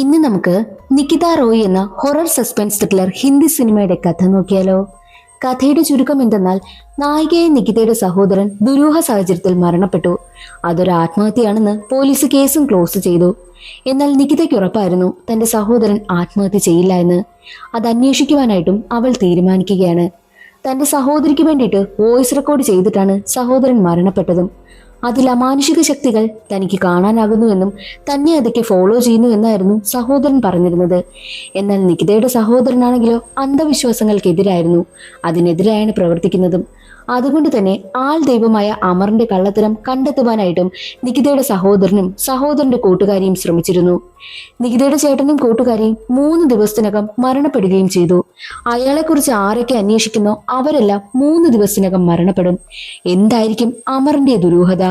ഇന്ന് നമുക്ക് നികിത റോയ് എന്ന ഹൊറർ സസ്പെൻസ് ത്രില്ലർ ഹിന്ദി സിനിമയുടെ കഥ നോക്കിയാലോ. കഥയുടെ ചുരുക്കം എന്തെന്നാൽ, നായികയായ നികിതയുടെ സഹോദരൻ ദുരൂഹ സാഹചര്യത്തിൽ മരണപ്പെട്ടു. അതൊരു ആത്മഹത്യയാണെന്ന് പോലീസ് കേസും ക്ലോസ് ചെയ്തു. എന്നാൽ നികിതയ്ക്ക് ഉറപ്പായിരുന്നു തന്റെ സഹോദരൻ ആത്മഹത്യ ചെയ്യില്ല എന്ന്. അത് അന്വേഷിക്കുവാനായിട്ടും അവൾ തീരുമാനിക്കുകയാണ്. തന്റെ സഹോദരിക്ക് വേണ്ടിയിട്ട് വോയിസ് റെക്കോർഡ് ചെയ്തിട്ടാണ് സഹോദരൻ മരണപ്പെട്ടതും. അതിൽ അമാനുഷിക ശക്തികൾ തനിക്ക് കാണാനാകുന്നുവെന്നും തന്നെ അതൊക്കെ ഫോളോ ചെയ്യുന്നു എന്നായിരുന്നു സഹോദരൻ പറഞ്ഞിരുന്നത്. എന്നാൽ നികിതയുടെ സഹോദരനാണെങ്കിലോ അന്ധവിശ്വാസങ്ങൾക്കെതിരായിരുന്നു, അതിനെതിരായാണ് പ്രവർത്തിക്കുന്നതും. അതുകൊണ്ട് തന്നെ ആൾ ദൈവമായ അമറിന്റെ കള്ളത്തരം കണ്ടെത്തുവാനായിട്ടും നികിതയുടെ സഹോദരനും സഹോദരന്റെ കൂട്ടുകാരിയും ശ്രമിച്ചിരുന്നു. നികിതയുടെ ചേട്ടനും കൂട്ടുകാരിയും 3 ദിവസത്തിനകം മരണപ്പെടുകയും ചെയ്തു. അയാളെക്കുറിച്ച് ആരൊക്കെ അന്വേഷിക്കുന്നോ അവരെല്ലാം 3 ദിവസത്തിനകം മരണപ്പെടും. എന്തായിരിക്കും അമറിന്റെ ദുരൂഹത?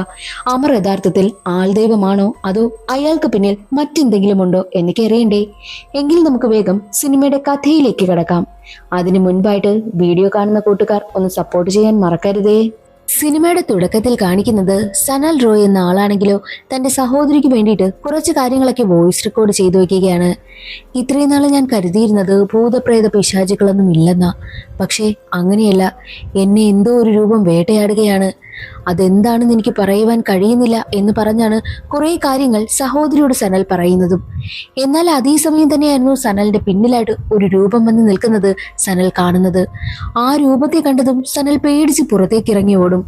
അമർ യഥാർത്ഥത്തിൽ ആൾദൈവമാണോ അതോ അയാൾക്ക് പിന്നിൽ മറ്റെന്തെങ്കിലും ഉണ്ടോ എന്നൊക്കെ അറിയണ്ടേ? എങ്കിൽ നമുക്ക് വേഗം സിനിമയുടെ കഥയിലേക്ക് കടക്കാം. അതിനു മുൻപായിട്ട് വീഡിയോ കാണുന്ന കൂട്ടുകാർ ഒന്ന് സപ്പോർട്ട് ചെയ്യാൻ മറക്കരുതേ. സിനിമയുടെ തുടക്കത്തിൽ കാണിക്കുന്നത് സനൽ റോയ് എന്ന ആളാണെങ്കിലോ തന്റെ സഹോദരിക്ക് വേണ്ടിയിട്ട് കുറച്ച് കാര്യങ്ങളൊക്കെ വോയിസ് റെക്കോർഡ് ചെയ്തു വയ്ക്കുകയാണ്. ഇത്രയും നാളെ ഞാൻ കരുതിയിരുന്നത് ഭൂതപ്രേത പിശാചുക്കളൊന്നും ഇല്ലെന്നാ. പക്ഷേ അങ്ങനെയല്ല, എന്നെ എന്തോ ഒരു രൂപം വേട്ടയാടുകയാണ്. അതെന്താണെന്ന് എനിക്ക് പറയുവാൻ കഴിയുന്നില്ല എന്ന് പറഞ്ഞാണ് കുറെ കാര്യങ്ങൾ സഹോദരിയോട് സനൽ പറയുന്നതും. എന്നാൽ അതേ സമയം തന്നെയായിരുന്നു സനലിന്റെ പിന്നിലായിട്ട് ഒരു രൂപം വന്ന് നിൽക്കുന്നത് സനൽ കാണുന്നത്. ആ രൂപത്തെ കണ്ടതും സനൽ പേടിച്ച് പുറത്തേക്ക് ഇറങ്ങി ഓടും.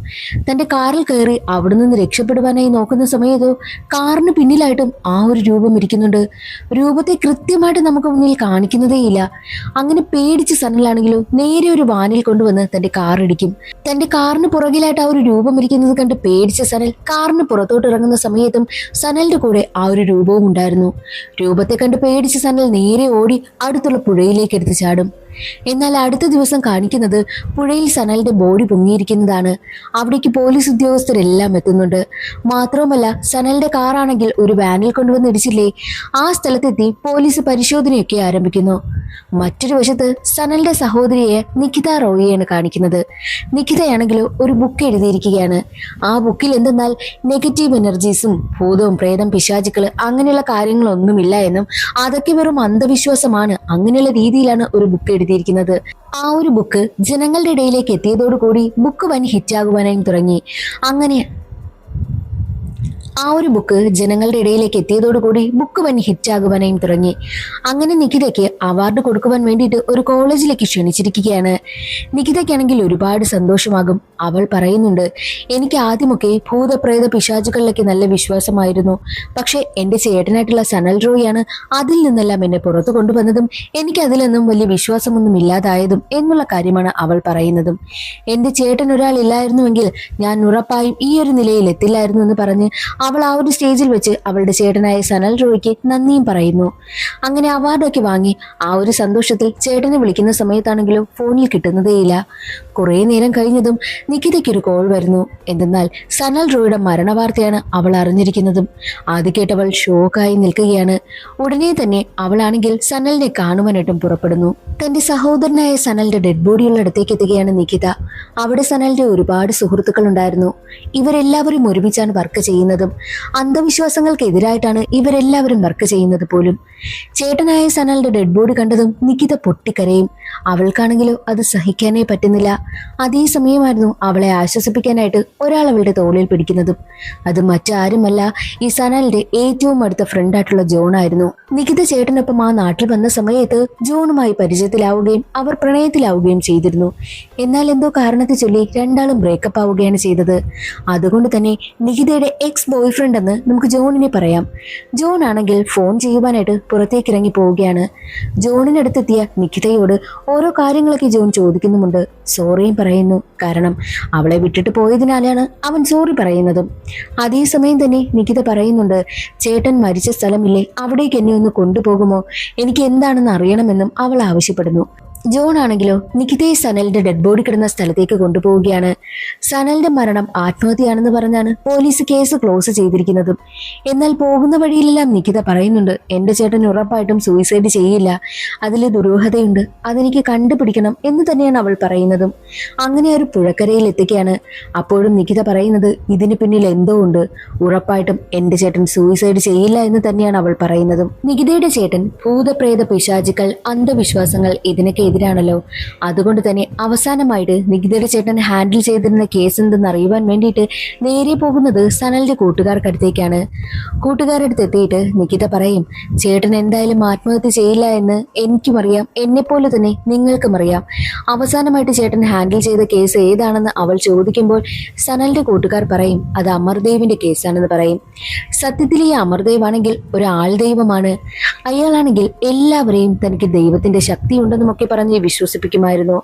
തന്റെ കാറിൽ കയറി അവിടെ നിന്ന് രക്ഷപ്പെടുവാനായി നോക്കുന്ന സമയത്തോ കാറിന് പിന്നിലായിട്ടും ആ ഒരു രൂപം ഇരിക്കുന്നുണ്ട്. രൂപത്തെ കൃത്യമായിട്ട് നമുക്ക് മുന്നിൽ കാണിക്കുന്നതേയില്ല. അങ്ങനെ പേടിച്ച് സനലാണെങ്കിലും നേരെ ഒരു വാനിൽ കൊണ്ടുവന്ന് തന്റെ കാർ ഇടിക്കും. തന്റെ കാറിന് പുറകിലായിട്ട് ആ ഒരു രൂപം ഇരിക്കുന്നത് കണ്ട് പേടിച്ച സനൽ കാറിന് പുറത്തോട്ട് ഇറങ്ങുന്ന സമയത്തും സനലിന്റെ കൂടെ ആ ഒരു രൂപവും ഉണ്ടായിരുന്നു. രൂപത്തെ കണ്ട് പേടിച്ച സനൽ നേരെ ഓടി അടുത്തുള്ള പുഴയിലേക്ക് എടുത്ത് ചാടും. എന്നാൽ അടുത്ത ദിവസം കാണിക്കുന്നത് പുഴയിൽ സനലിന്റെ ബോഡി പൊങ്ങിയിരിക്കുന്നതാണ്. അവിടേക്ക് പോലീസ് ഉദ്യോഗസ്ഥരെല്ലാം എത്തുന്നുണ്ട്. മാത്രവുമല്ല, സനലിന്റെ കാറാണെങ്കിൽ ഒരു വാനിൽ കൊണ്ടുവന്ന് ഇടിച്ചില്ലേ, ആ സ്ഥലത്തെത്തി പോലീസ് പരിശോധനയൊക്കെ ആരംഭിക്കുന്നു. മറ്റൊരു വശത്ത് സനലിന്റെ സഹോദരിയെ നികിത റോയിയാണ് കാണിക്കുന്നത്. നികിതയാണെങ്കിലോ ഒരു ബുക്ക് എഴുതിയിരിക്കുകയാണ്. ആ ബുക്കിൽ എന്തെന്നാൽ നെഗറ്റീവ് എനർജീസും ഭൂതവും പ്രേതം പിശാചുക്കള് അങ്ങനെയുള്ള കാര്യങ്ങളൊന്നുമില്ല എന്നും അതൊക്കെ വെറും അന്ധവിശ്വാസമാണ്, അങ്ങനെയുള്ള രീതിയിലാണ് ഒരു ബുക്ക് എഴുതിയിരിക്കുന്നത്. ആ ഒരു ബുക്ക് ജനങ്ങളുടെ ഇടയിലേക്ക് എത്തിയതോടുകൂടി ബുക്ക് വൻ ഹിറ്റാകുവാനായും തുടങ്ങി. അങ്ങനെ ആ ഒരു ബുക്ക് ജനങ്ങളുടെ ഇടയിലേക്ക് എത്തിയതോടുകൂടി ബുക്ക് വൻ ഹിറ്റാകുവാനായും തുടങ്ങി. അങ്ങനെ നികിതയ്ക്ക് അവാർഡ് കൊടുക്കുവാൻ വേണ്ടിയിട്ട് ഒരു കോളേജിലേക്ക് ക്ഷണിച്ചിരിക്കുകയാണ്. നികിതയ്ക്കാണെങ്കിൽ ഒരുപാട് സന്തോഷമാകും. അവൾ പറയുന്നുണ്ട്, എനിക്ക് ആദ്യമൊക്കെ ഭൂതപ്രേത പിശാചുകളിലൊക്കെ നല്ല വിശ്വാസമായിരുന്നു. പക്ഷെ എൻ്റെ ചേട്ടനായിട്ടുള്ള സനൽ റോയിയാണ് അതിൽ നിന്നെല്ലാം എന്നെ പുറത്തു കൊണ്ടുവന്നതും എനിക്ക് അതിലൊന്നും വലിയ വിശ്വാസമൊന്നും ഇല്ലാതായതും എന്നുള്ള കാര്യമാണ് അവൾ പറയുന്നതും. എൻ്റെ ചേട്ടൻ ഒരാൾ ഇല്ലായിരുന്നുവെങ്കിൽ ഞാൻ ഉറപ്പായും ഈ ഒരു നിലയിൽ എത്തില്ലായിരുന്നു എന്ന് പറഞ്ഞ് അവൾ ആ ഒരു സ്റ്റേജിൽ വെച്ച് അവളുടെ ചേട്ടനായ സനൽ റോയ്ക്ക് നന്ദിയും പറയുന്നു. അങ്ങനെ അവാർഡൊക്കെ വാങ്ങി ആ ഒരു സന്തോഷത്തിൽ ചേട്ടനെ വിളിക്കുന്ന സമയത്താണെങ്കിലും ഫോണിൽ കിട്ടുന്നതേയില്ല. കുറേ നേരം കഴിഞ്ഞതും നികിതയ്ക്കൊരു കോൾ വരുന്നു. എന്തെന്നാൽ സനൽ റോയുടെ മരണവാർത്തയാണ് അവൾ അറിഞ്ഞിരിക്കുന്നതും. അത് കേട്ടവൾ ഷോക്കായി നിൽക്കുകയാണ്. ഉടനെ തന്നെ അവളാണെങ്കിൽ സനലിനെ കാണുവാനായിട്ടും പുറപ്പെടുന്നു. തന്റെ സഹോദരനായ സനലിന്റെ ഡെഡ് ബോഡിയുള്ള അടുത്തേക്ക് എത്തുകയാണ് നികിത. അവിടെ സനലിന്റെ ഒരുപാട് സുഹൃത്തുക്കൾ ഉണ്ടായിരുന്നു. ഇവരെല്ലാവരും ഒരുമിച്ചാണ് വർക്ക് ചെയ്യുന്നതും. അന്ധവിശ്വാസങ്ങൾക്കെതിരായിട്ടാണ് ഇവരെല്ലാവരും വർക്ക് ചെയ്യുന്നത് പോലും. ചേട്ടനായ സനലിന്റെ ഡെഡ് ബോഡി കണ്ടതും നികിത പൊട്ടിക്കരയും. അവൾക്കാണെങ്കിലോ അത് സഹിക്കാനേ പറ്റുന്നില്ല. അതേസമയമായിരുന്നു അവളെ ആശ്വസിപ്പിക്കാനായിട്ട് ഒരാൾ അവളുടെ തോളിൽ പിടിക്കുന്നതും. അത് മറ്റാരുമല്ല, ഈ സനലിന്റെ ഏറ്റവും അടുത്ത ഫ്രണ്ടായിട്ടുള്ള ജോൺ ആയിരുന്നു. നികിത ചേട്ടനൊപ്പം ആ നാട്ടിൽ വന്ന സമയത്ത് ജോണുമായി പരിചയത്തിലാവുകയും അവർ പ്രണയത്തിലാവുകയും ചെയ്തിരുന്നു. എന്നാൽ എന്തോ കാരണത്തെ ചൊല്ലി രണ്ടാളും ബ്രേക്കപ്പ് ആവുകയാണ് ചെയ്തത്. അതുകൊണ്ട് തന്നെ നികിതയുടെ എക്സ് ബോയ് ഫ്രണ്ട് എന്ന് നമുക്ക് ജോണിനെ പറയാം. ജോൺ ആണെങ്കിൽ ഫോൺ ചെയ്യുവാനായിട്ട് പുറത്തേക്ക് ഇറങ്ങി പോവുകയാണ്. ജോണിനടുത്തെത്തിയ നികിതയോട് ഓരോ കാര്യങ്ങളൊക്കെ ജോൺ ചോദിക്കുന്നുമുണ്ട്. സോറിയും പറയുന്നു. കാരണം അവളെ വിട്ടിട്ട് പോയതിനാലാണ് അവൻ സോറി പറയുന്നതും. അതേസമയം തന്നെ നികിത പറയുന്നുണ്ട്, ചേട്ടൻ മരിച്ച സ്ഥലമില്ലേ, അവിടേക്ക് എന്നെ ഒന്ന് കൊണ്ടുപോകുമോ, എനിക്ക് എന്താണെന്ന് അറിയണമെന്നും അവൾ ആവശ്യപ്പെടുന്നു. ജോൺ ആണെങ്കിലോ നികിതയെ സനലിന്റെ ഡെഡ് ബോഡി കിടന്ന സ്ഥലത്തേക്ക് കൊണ്ടുപോവുകയാണ്. സനലിന്റെ മരണം ആത്മഹത്യയാണെന്ന് പറഞ്ഞാണ് പോലീസ് കേസ് ക്ലോസ് ചെയ്തിരിക്കുന്നതും. എന്നാൽ പോകുന്ന വഴിയിലെല്ലാം നികിത പറയുന്നുണ്ട്, എന്റെ ചേട്ടൻ ഉറപ്പായിട്ടും സൂയിസൈഡ് ചെയ്യില്ല, അതിൽ ദുരൂഹതയുണ്ട്, അതെനിക്ക് കണ്ടുപിടിക്കണം എന്ന് തന്നെയാണ് അവൾ പറയുന്നതും. അങ്ങനെ ഒരു പുഴക്കരയിൽ എത്തിക്കുകയാണ്. അപ്പോഴും നികിത പറയുന്നത് ഇതിന് പിന്നിൽ എന്തോ ഉണ്ട്, ഉറപ്പായിട്ടും എന്റെ ചേട്ടൻ സൂയിസൈഡ് ചെയ്യില്ല എന്ന് തന്നെയാണ് അവൾ പറയുന്നതും. നികിതയുടെ ചേട്ടൻ ഭൂതപ്രേത പിശാചുക്കൾ അന്ധവിശ്വാസങ്ങൾ ഇതിനൊക്കെ എതിരാണല്ലോ. അതുകൊണ്ട് തന്നെ അവസാനമായിട്ട് നികിതയുടെ ചേട്ടൻ ഹാൻഡിൽ ചെയ്തിരുന്ന കേസ് എന്തെന്ന് അറിയുവാൻ വേണ്ടിയിട്ട് നേരെ പോകുന്നത് സനലിന്റെ കൂട്ടുകാർക്കടുത്തേക്കാണ്. കൂട്ടുകാരടുത്ത് എത്തിയിട്ട് നികിത പറയും, ചേട്ടൻ എന്തായാലും ആത്മഹത്യ ചെയ്യില്ല എന്ന് എനിക്കും അറിയാം, എന്നെപ്പോലെ തന്നെ നിങ്ങൾക്കും അറിയാം. അവസാനമായിട്ട് ചേട്ടൻ ഹാൻഡിൽ ചെയ്ത കേസ് ഏതാണെന്ന് അവൾ ചോദിക്കുമ്പോൾ സനലിന്റെ കൂട്ടുകാർ പറയും, അത് അമർദേവിന്റെ കേസാണെന്ന് പറയും. സത്യത്തിൽ ഈ അമർദേവ് ആണെങ്കിൽ ഒരു ആൾദൈവമാണ്. അയാളാണെങ്കിൽ എല്ലാവരെയും തനിക്ക് ദൈവത്തിന്റെ ശക്തി ഉണ്ടെന്നുമൊക്കെ പറഞ്ഞ് വിശ്വസിപ്പിക്കുമായിരുന്നു.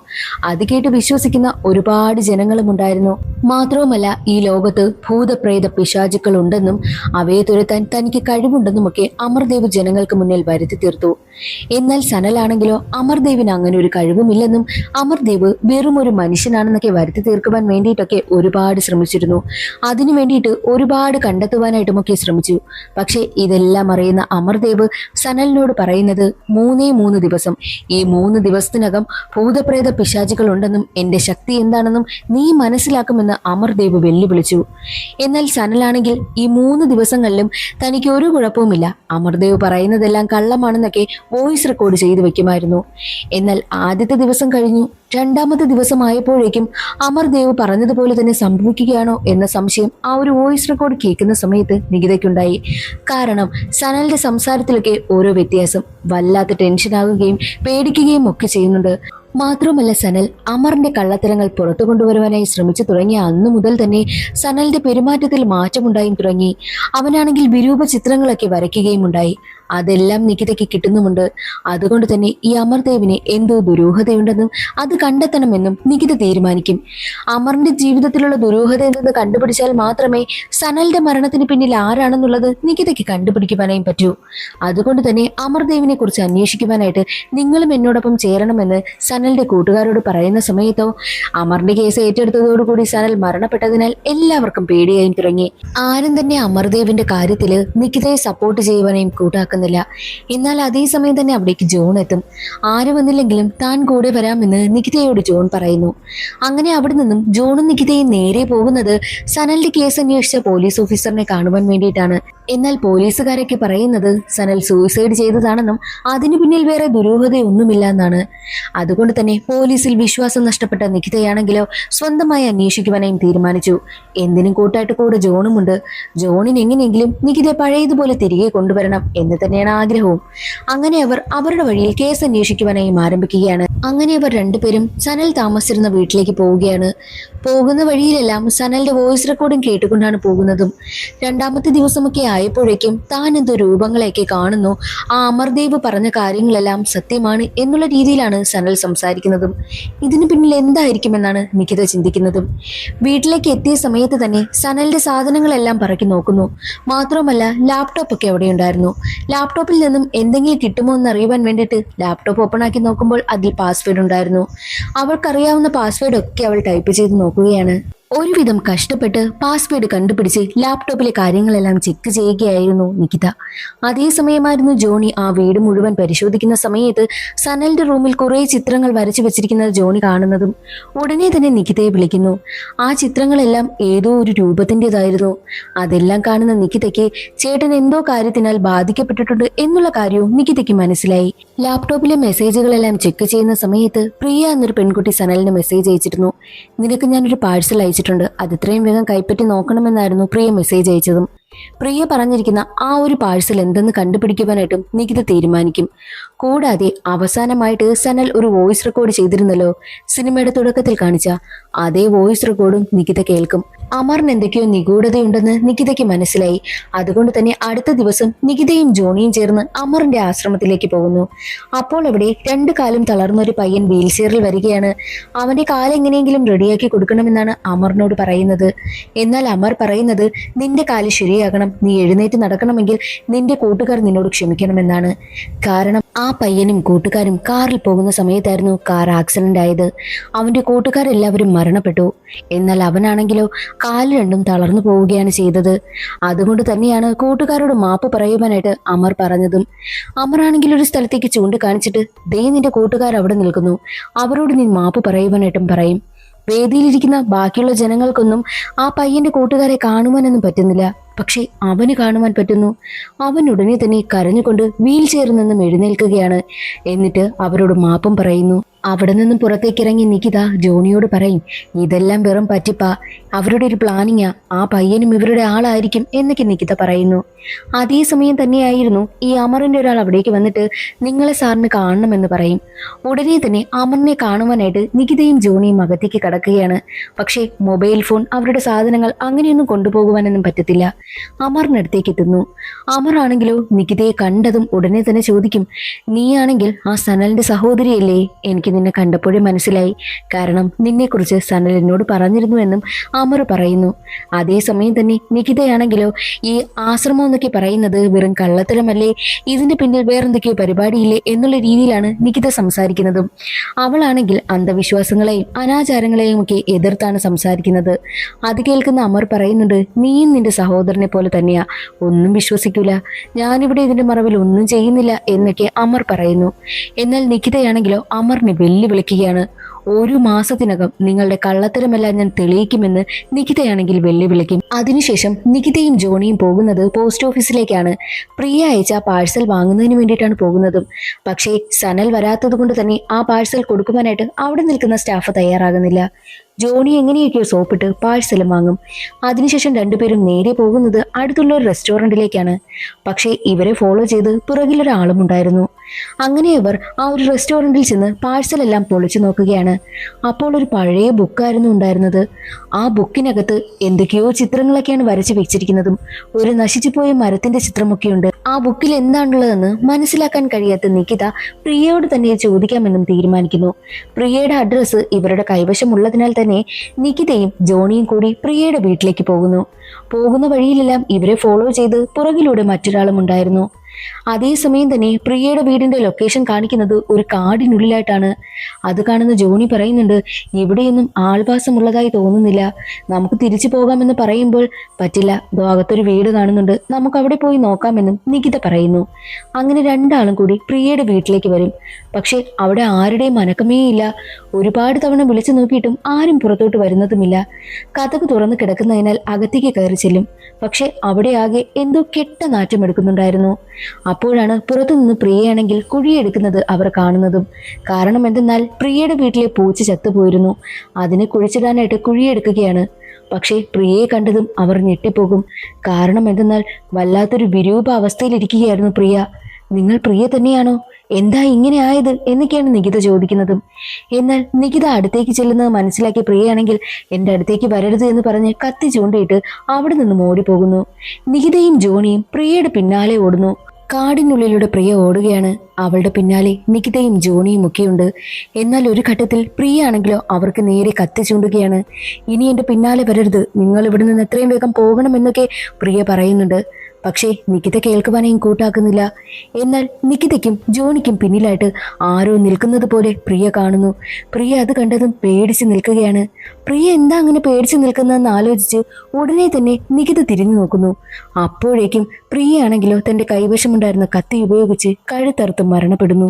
അത് കേട്ട് വിശ്വസിക്കുന്ന ഒരുപാട് ജനങ്ങളും ഉണ്ടായിരുന്നു. മാത്രവുമല്ല ഈ ലോകത്ത് ഭൂതപ്രേത പിശാചുക്കൾ ഉണ്ടെന്നും അവയെ തുരത്താൻ തനിക്ക് കഴിവുണ്ടെന്നുമൊക്കെ അമർദേവ് ജനങ്ങൾക്ക് മുന്നിൽ വരുത്തി തീർത്തു. എന്നാൽ സനലാണെങ്കിലോ അമർദേവിന് അങ്ങനെ ഒരു കഴിവുമില്ലെന്നും അമർദേവ് വെറും ഒരു മനുഷ്യനാണെന്നൊക്കെ വരുത്തി തീർക്കുവാൻ വേണ്ടിയിട്ടൊക്കെ ഒരുപാട് ശ്രമിച്ചിരുന്നു. അതിനു വേണ്ടിയിട്ട് ഒരുപാട് കണ്ടെത്തുവാനായിട്ടുമൊക്കെ ശ്രമിച്ചു. പക്ഷെ ഇതെല്ലാം അറിയുന്ന അമർദേവ് സനലിനോട് പറയുന്നത് 3 ദിവസം, ഈ 3 ദിവസത്തിനകം ഭൂതപ്രേത പിശാചുകൾ ഉണ്ടെന്നും എന്റെ ശക്തി എന്താണെന്നും നീ മനസ്സിലാക്കുമെന്ന് അമർദേവ് വെല്ലുവിളിച്ചു. എന്നാൽ സനലാണെങ്കിൽ ഈ 3 ദിവസങ്ങളിലും തനിക്ക് ഒരു കുഴപ്പവുമില്ല, അമർദേവ് പറയുന്നതെല്ലാം കള്ളമാണെന്നൊക്കെ വോയിസ് റെക്കോർഡ് ചെയ്തു വെക്കുമായിരുന്നു. എന്നാൽ ആദ്യത്തെ ദിവസം കഴിഞ്ഞു. 2ാമത്തെ ദിവസമായപ്പോഴേക്കും അമർദേവ് പറഞ്ഞതുപോലെ തന്നെ സംഭവിക്കുകയാണോ എന്ന സംശയം ആ ഒരു വോയിസ് റെക്കോർഡ് കേൾക്കുന്ന സമയത്ത് നികിതയ്ക്കുണ്ടായി. കാരണം സനലിന്റെ സംസാരത്തിലൊക്കെ ഓരോ വ്യത്യാസം, വല്ലാത്ത ടെൻഷനാകുകയും പേടിക്കുകയും ഒക്കെ ചെയ്യുന്നുണ്ട്. മാത്രമല്ല സനൽ അമറിന്റെ കള്ളത്തരങ്ങൾ പുറത്തു കൊണ്ടുവരുവാനായി ശ്രമിച്ചു തുടങ്ങിയ അന്നു മുതൽ തന്നെ സനലിന്റെ പെരുമാറ്റത്തിൽ മാറ്റമുണ്ടായും തുടങ്ങി. അവനാണെങ്കിൽ വിരൂപ ചിത്രങ്ങളൊക്കെ വരയ്ക്കുകയും ഉണ്ടായി. അതെല്ലാം നികിതയ്ക്ക് കിട്ടുന്നുമുണ്ട്. അതുകൊണ്ട് തന്നെ ഈ അമർദേവിന് എന്തോ ദുരൂഹതയുണ്ടെന്നും അത് കണ്ടെത്തണമെന്നും നികിത തീരുമാനിക്കും. അമറിന്റെ ജീവിതത്തിലുള്ള ദുരൂഹത എന്തെന്ന് കണ്ടുപിടിച്ചാൽ മാത്രമേ സനലിന്റെ മരണത്തിന് പിന്നിൽ ആരാണെന്നുള്ളത് നികിതയ്ക്ക് കണ്ടുപിടിക്കുവാനായും പറ്റൂ. അതുകൊണ്ട് തന്നെ അമർദേവിനെ കുറിച്ച് അന്വേഷിക്കുവാനായിട്ട് നിങ്ങളും എന്നോടൊപ്പം ചേരണമെന്ന് സനലിന്റെ കൂട്ടുകാരോട് പറയുന്ന സമയത്തോ അമറിന്റെ കേസ് ഏറ്റെടുത്തതോടുകൂടി സനൽ മരണപ്പെട്ടതിനാൽ എല്ലാവർക്കും പേടിയായും തുടങ്ങി. ആരും തന്നെ അമർദേവിന്റെ കാര്യത്തില് നികിതയെ സപ്പോർട്ട് ചെയ്യുവാനായും കൂട്ടാക്കുന്നു. എന്നാൽ അതേസമയം തന്നെ അവിടേക്ക് ജോൺ എത്തും. ആര് വന്നില്ലെങ്കിലും താൻ കൂടെ വരാമെന്ന് നികിതയോട് ജോൺ പറയുന്നു. അങ്ങനെ അവിടെ നിന്നും ജോണും നികിതയും നേരെ പോകുന്നത് സനലിന്റെ കേസ് അന്വേഷിച്ച പോലീസ് ഓഫീസറിനെ കാണുവാൻ വേണ്ടിയിട്ടാണ്. എന്നാൽ പോലീസുകാരൊക്കെ പറയുന്നത് സനൽ സൂയിസൈഡ് ചെയ്തതാണെന്നും അതിനു പിന്നിൽ വേറെ ദുരൂഹതയൊന്നുമില്ല എന്നാണ്. അതുകൊണ്ട് തന്നെ പോലീസിൽ വിശ്വാസം നഷ്ടപ്പെട്ട നികിതയാണെങ്കിലോ സ്വന്തമായി അന്വേഷിക്കുവാനായും തീരുമാനിച്ചു. എന്തിനും കൂട്ടായിട്ട് കൂടെ ജോണുമുണ്ട്. ജോണിന് എങ്ങനെയെങ്കിലും നികിതയെ പഴയതുപോലെ തിരികെ കൊണ്ടുവരണം എന്ന് തന്നെയാണ് ആഗ്രഹവും. അങ്ങനെ അവർ അവരുടെ വഴിയിൽ കേസ് അന്വേഷിക്കുവാനായും ആരംഭിക്കുകയാണ്. അങ്ങനെ അവർ രണ്ടുപേരും സനൽ താമസിച്ചിരുന്ന വീട്ടിലേക്ക് പോവുകയാണ്. പോകുന്ന വഴിയിലെല്ലാം സനലിന്റെ വോയിസ് റെക്കോർഡും കേട്ടുകൊണ്ടാണ് പോകുന്നതും. 2ാമത്തെ ദിവസമൊക്കെ ആയപ്പോഴേക്കും താൻ എന്തോ രൂപങ്ങളെയൊക്കെ കാണുന്നു, ആ അമർദേവ് പറഞ്ഞ കാര്യങ്ങളെല്ലാം സത്യമാണ് എന്നുള്ള രീതിയിലാണ് സനൽ സംസാരിക്കുന്നതും. ഇതിനു പിന്നിൽ എന്തായിരിക്കുമെന്നാണ് നികിത ചിന്തിക്കുന്നതും. വീട്ടിലേക്ക് എത്തിയ സമയത്ത് തന്നെ സനലിന്റെ സാധനങ്ങളെല്ലാം പറക്കി നോക്കുന്നു. മാത്രമല്ല ലാപ്ടോപ്പ് ഒക്കെ അവിടെ ഉണ്ടായിരുന്നു. ലാപ്ടോപ്പിൽ നിന്നും എന്തെങ്കിലും കിട്ടുമോ എന്ന് അറിയുവാൻ വേണ്ടിയിട്ട് ലാപ്ടോപ്പ് ഓപ്പൺ ആക്കി നോക്കുമ്പോൾ അതിൽ പാസ്വേഡ് ഉണ്ടായിരുന്നു. അവൾക്കറിയാവുന്ന പാസ്വേഡ് ഒക്കെ അവൾ ടൈപ്പ് ചെയ്ത് നോക്കുകയാണ്. ഒരുവിധം കഷ്ടപ്പെട്ട് പാസ്വേഡ് കണ്ടുപിടിച്ച് ലാപ്ടോപ്പിലെ കാര്യങ്ങളെല്ലാം ചെക്ക് ചെയ്യുകയായിരുന്നു നികിത. അതേസമയമായിരുന്നു ജോണി ആ വീട് മുഴുവൻ പരിശോധിക്കുന്ന സമയത്ത് സനലിന്റെ റൂമിൽ കുറെ ചിത്രങ്ങൾ വരച്ചു വെച്ചിരിക്കുന്നത് ജോണി കാണുന്നതും. ഉടനെ തന്നെ നികിതയെ വിളിക്കുന്നു. ആ ചിത്രങ്ങളെല്ലാം ഏതോ ഒരു രൂപത്തിൻ്റെതായിരുന്നു. അതെല്ലാം കാണുന്ന നികിതയ്ക്ക് ചേട്ടൻ എന്തോ കാര്യത്തിനാൽ ബാധിക്കപ്പെട്ടിട്ടുണ്ട് എന്നുള്ള കാര്യവും നികിതയ്ക്ക് മനസ്സിലായി. ലാപ്ടോപ്പിലെ മെസ്സേജുകളെല്ലാം ചെക്ക് ചെയ്യുന്ന സമയത്ത് പ്രിയ എന്നൊരു പെൺകുട്ടി സനലിന് മെസ്സേജ് അയച്ചിരുന്നു. നിനക്ക് ഞാനൊരു പാഴ്സൽ അയച്ചിട്ടുണ്ട്, അത് ഇത്രയും വേഗം കൈപ്പറ്റി നോക്കണമെന്നായിരുന്നു പ്രിയ മെസ്സേജ് അയച്ചതും. പ്രിയ പറഞ്ഞിരിക്കുന്ന ആ ഒരു പാഴ്സൽ എന്തെന്ന് കണ്ടുപിടിക്കുവാനായിട്ടും നികിത തീരുമാനിക്കും. കൂടാതെ അവസാനമായിട്ട് സനൽ ഒരു വോയിസ് റെക്കോർഡ് ചെയ്തിരുന്നല്ലോ, സിനിമയുടെ തുടക്കത്തിൽ കാണിച്ച അതേ വോയിസ് റെക്കോർഡും നികിത കേൾക്കും. അമറിന് എന്തൊക്കെയോ നിഗൂഢതയുണ്ടെന്ന് നികിതയ്ക്ക് മനസ്സിലായി. അതുകൊണ്ട് തന്നെ അടുത്ത ദിവസം നികിതയും ജോണിയും ചേർന്ന് അമറിന്റെ ആശ്രമത്തിലേക്ക് പോകുന്നു. അപ്പോൾ അവിടെ 2 കാലും തളർന്നൊരു പയ്യൻ വീൽ ചെയറിൽ വരികയാണ്. അവന്റെ കാലെങ്ങനെയെങ്കിലും റെഡിയാക്കി കൊടുക്കണമെന്നാണ് അമറിനോട് പറയുന്നത്. എന്നാൽ അമർ പറയുന്നത് നിന്റെ കാല് ശരിയാകണം, നീ എഴുന്നേറ്റ് നടക്കണമെങ്കിൽ നിന്റെ കൂട്ടുകാർ നിന്നോട് ക്ഷമിക്കണമെന്നാണ്. കാരണം ആ പയ്യനും കൂട്ടുകാരും കാറിൽ പോകുന്ന സമയത്തായിരുന്നു കാർ ആക്സിഡന്റ് ആയത്. അവന്റെ കൂട്ടുകാരെല്ലാവരും മരണപ്പെട്ടു. എന്നാൽ അവനാണെങ്കിലോ കാല് രണ്ടും തളർന്നു പോവുകയാണ് ചെയ്തത്. അതുകൊണ്ട് തന്നെയാണ് കൂട്ടുകാരോട് മാപ്പ് പറയുവാനായിട്ട് അമർ പറഞ്ഞതും. അമറാണെങ്കിൽ ഒരു സ്ഥലത്തേക്ക് ചൂണ്ടിക്കാണിച്ചിട്ട്, ദേ നിന്റെ കൂട്ടുകാർ അവിടെ നിൽക്കുന്നു, അവരോട് നീ മാപ്പ് പറയുവാനായിട്ടും പറയും. വേദിയിലിരിക്കുന്ന ബാക്കിയുള്ള ജനങ്ങൾക്കൊന്നും ആ പയ്യന്റെ കൂട്ടുകാരെ കാണുവാനൊന്നും പറ്റുന്നില്ല. പക്ഷെ അവന് കാണുവാൻ പറ്റുന്നു. അവൻ ഉടനെ തന്നെ കരഞ്ഞുകൊണ്ട് വീൽ ചെയറിൽ നിന്നും എഴുന്നേൽക്കുകയാണ്. എന്നിട്ട് അവരോട് മാപ്പും പറയുന്നു. അവിടെ നിന്നും പുറത്തേക്കിറങ്ങി നികിത ജോണിയോട് പറയും, ഇതെല്ലാം വെറും പറ്റിപ്പാ, അവരുടെ ഒരു പ്ലാനിങ്ങാ, ആ പയ്യനും ഇവരുടെ ആളായിരിക്കും എന്നൊക്കെ നികിത പറയുന്നു. അതേസമയം തന്നെയായിരുന്നു ഈ അമറിന്റെ ഒരാൾ അവിടേക്ക് വന്നിട്ട് നിങ്ങളെ സാറിന് കാണണമെന്ന് പറയും. ഉടനെ തന്നെ അമറിനെ കാണുവാനായിട്ട് നികിതയും ജോണിയും അകത്തേക്ക് കടക്കുകയാണ്. പക്ഷേ മൊബൈൽ ഫോൺ, അവരുടെ സാധനങ്ങൾ അങ്ങനെയൊന്നും കൊണ്ടുപോകുവാനൊന്നും പറ്റത്തില്ല. അമറിനടുത്തേക്ക് എത്തുന്നു. അമറാണെങ്കിലോ നികിതയെ കണ്ടതും ഉടനെ തന്നെ ചോദിക്കും, നീയാണെങ്കിൽ ആ സനലിന്റെ സഹോദരിയല്ലേ? എനിക്ക് നിന്നെ കണ്ടപ്പോഴേ മനസ്സിലായി, കാരണം നിന്നെക്കുറിച്ച് സനൽ എന്നോട് പറഞ്ഞിരുന്നുവെന്നും അമർ പറയുന്നു. അതേസമയം തന്നെ നികിതയാണെങ്കിലോ ഈ ആശ്രമം എന്നൊക്കെ പറയുന്നത് വെറും കള്ളത്തരമല്ലേ, ഇതിന്റെ പിന്നിൽ വേറെന്തൊക്കെയോ പരിപാടിയില്ലേ എന്നുള്ള രീതിയിലാണ് നികിത സംസാരിക്കുന്നതും. അവളാണെങ്കിൽ അന്ധവിശ്വാസങ്ങളെയും അനാചാരങ്ങളെയും ഒക്കെ എതിർത്താണ് സംസാരിക്കുന്നത്. അത് കേൾക്കുന്ന അമർ പറയുന്നുണ്ട്, നീയും നിന്റെ സഹോദരനെ പോലെ തന്നെയാ, ഒന്നും വിശ്വസിക്കൂല, ഞാനിവിടെ ഇതിന്റെ മറവിൽ ഒന്നും ചെയ്യുന്നില്ല എന്നൊക്കെ അമർ പറയുന്നു. എന്നാൽ നികിതയാണെങ്കിലോ അമറിനെ വെല്ലുവിളിക്കുകയാണ്. ഒരു മാസത്തിനകം നിങ്ങളുടെ കള്ളത്തരമെല്ലാം ഞാൻ തെളിയിക്കുമെന്ന് നികിതയാണെങ്കിൽ വെല്ലുവിളിക്കും. അതിനുശേഷം നികിതയും ജോണിയും പോകുന്നത് പോസ്റ്റ് ഓഫീസിലേക്കാണ്. പ്രിയ അയച്ച പാഴ്സൽ വാങ്ങുന്നതിന് വേണ്ടിയിട്ടാണ് പോകുന്നതും. പക്ഷേ സനൽ വരാത്തത് കൊണ്ട് തന്നെ ആ പാഴ്സൽ കൊടുക്കുവാനായിട്ട് അവിടെ നിൽക്കുന്ന സ്റ്റാഫ് തയ്യാറാകുന്നില്ല. ജോണി എങ്ങനെയൊക്കെയോ സോപ്പിട്ട് പാഴ്സലും വാങ്ങും. അതിനുശേഷം രണ്ടുപേരും നേരെ പോകുന്നത് അടുത്തുള്ള ഒരു റെസ്റ്റോറൻറ്റിലേക്കാണ്. പക്ഷേ ഇവരെ ഫോളോ ചെയ്ത് പുറകിലൊരാളും ഉണ്ടായിരുന്നു. അങ്ങനെ അവർ ആ ഒരു റെസ്റ്റോറൻറ്റിൽ ചെന്ന് പാഴ്സലെല്ലാം പൊളിച്ചു നോക്കുകയാണ്. അപ്പോൾ ഒരു പഴയ ബുക്കായിരുന്നു ഉണ്ടായിരുന്നത്. ആ ബുക്കിനകത്ത് എന്തൊക്കെയോ ചിത്രങ്ങളൊക്കെയാണ് വരച്ചു വെച്ചിരിക്കുന്നതും ഒരു നശിച്ചുപോയ മരത്തിന്റെ ചിത്രമൊക്കെയുണ്ട്. ആ ബുക്കിൽ എന്താണുള്ളതെന്ന് മനസ്സിലാക്കാൻ കഴിയാത്ത നികിത പ്രിയയോട് തന്നെ ചോദിക്കാമെന്നും തീരുമാനിക്കുന്നു. പ്രിയയുടെ അഡ്രസ്സ് ഇവരുടെ കൈവശമുള്ളതിനാൽ തന്നെ നികിതയും ജോണിയും കൂടി പ്രിയയുടെ വീട്ടിലേക്ക് പോകുന്ന വഴിയിലെല്ലാം ഇവരെ ഫോളോ ചെയ്ത് പുറകിലൂടെ മറ്റൊരാളും ഉണ്ടായിരുന്നു. അതേസമയം തന്നെ പ്രിയയുടെ വീടിന്റെ ലൊക്കേഷൻ കാണിക്കുന്നത് ഒരു കാടിനുള്ളിലായിട്ടാണ്. അത് കാണുന്ന ജോണി പറയുന്നുണ്ട്, ഇവിടെയൊന്നും ആൾവാസമുള്ളതായി തോന്നുന്നില്ല, നമുക്ക് തിരിച്ചു പോകാമെന്ന് പറയുമ്പോൾ പറ്റില്ല, ഭാഗത്തൊരു വീട് കാണുന്നുണ്ട്, നമുക്ക് അവിടെ പോയി നോക്കാമെന്നും നികിത പറയുന്നു. അങ്ങനെ രണ്ടാളും കൂടി പ്രിയയുടെ വീട്ടിലേക്ക് വരും. പക്ഷെ അവിടെ ആരുടെയും അനക്കമേയില്ല. ഒരുപാട് തവണ വിളിച്ചു നോക്കിയിട്ടും ആരും പുറത്തോട്ട് വരുന്നതുമില്ല. കതക് തുറന്നു കിടക്കുന്നതിനാൽ അകത്തേക്ക് കയറി ചെല്ലും. പക്ഷെ അവിടെ ആകെ എന്തോ കെട്ട നാറ്റം എടുക്കുന്നുണ്ടായിരുന്നു. അപ്പോഴാണ് പുറത്തുനിന്ന് പ്രിയയാണെങ്കിൽ കുഴിയെടുക്കുന്നത് അവർ കാണുന്നതും. കാരണം എന്തെന്നാൽ പ്രിയയുടെ വീട്ടിലെ പൂച്ച ചത്തുപോയിരുന്നു. അതിനെ കുഴിച്ചിടാനായിട്ട് കുഴിയെടുക്കുകയാണ്. പക്ഷേ പ്രിയയെ കണ്ടതും അവർ ഞെട്ടിപ്പോകും. കാരണം എന്തെന്നാൽ വല്ലാത്തൊരു വിരൂപ അവസ്ഥയിലിരിക്കുകയായിരുന്നു പ്രിയ. നിങ്ങൾ പ്രിയ തന്നെയാണോ? എന്താ ഇങ്ങനെ ആയത് എന്നൊക്കെയാണ് നികിത ചോദിക്കുന്നതും. എന്നാൽ നികിത അടുത്തേക്ക് ചെല്ലുന്നത് മനസ്സിലാക്കിയ പ്രിയയാണെങ്കിൽ എൻ്റെ അടുത്തേക്ക് വരരുത് എന്ന് പറഞ്ഞ് കത്തി ചൂണ്ടിയിട്ട് അവിടെ നിന്നും ഓടിപ്പോകുന്നു. നികിതയും ജോണിയും പ്രിയയുടെ പിന്നാലെ ഓടുന്നു. കാടിനുള്ളിലൂടെ പ്രിയ ഓടുകയാണ്. അവളുടെ പിന്നാലെ നികിതയും ജോണിയും ഒക്കെയുണ്ട്. എന്നാൽ ഒരു ഘട്ടത്തിൽ പ്രിയ ആണെങ്കിലോ അവർക്ക് നേരെ കത്തി ചൂണ്ടുകയാണ്. ഇനി എൻ്റെ പിന്നാലെ വരരുത്, നിങ്ങൾ ഇവിടെ നിന്ന് എത്രയും വേഗം പോകണമെന്നൊക്കെ പ്രിയ പറയുന്നുണ്ട്. പക്ഷേ നികിത കേൾക്കുവാനേയും കൂട്ടാക്കുന്നില്ല. എന്നാൽ നികിതയ്ക്കും ജോണിക്കും പിന്നിലായിട്ട് ആരോ നിൽക്കുന്നത് പോലെ പ്രിയ കാണുന്നു. പ്രിയ അത് കണ്ടതും പേടിച്ച് നിൽക്കുകയാണ്. പ്രിയ എന്താ അങ്ങനെ പേടിച്ച് നിൽക്കുന്നതെന്ന് ആലോചിച്ച് ഉടനെ തന്നെ നികിത തിരിഞ്ഞു നോക്കുന്നു. അപ്പോഴേക്കും പ്രിയ ആണെങ്കിലോ തന്റെ കൈവശമുണ്ടായിരുന്ന കത്തി ഉപയോഗിച്ച് കഴുത്തറുത്ത് മരണപ്പെടുന്നു.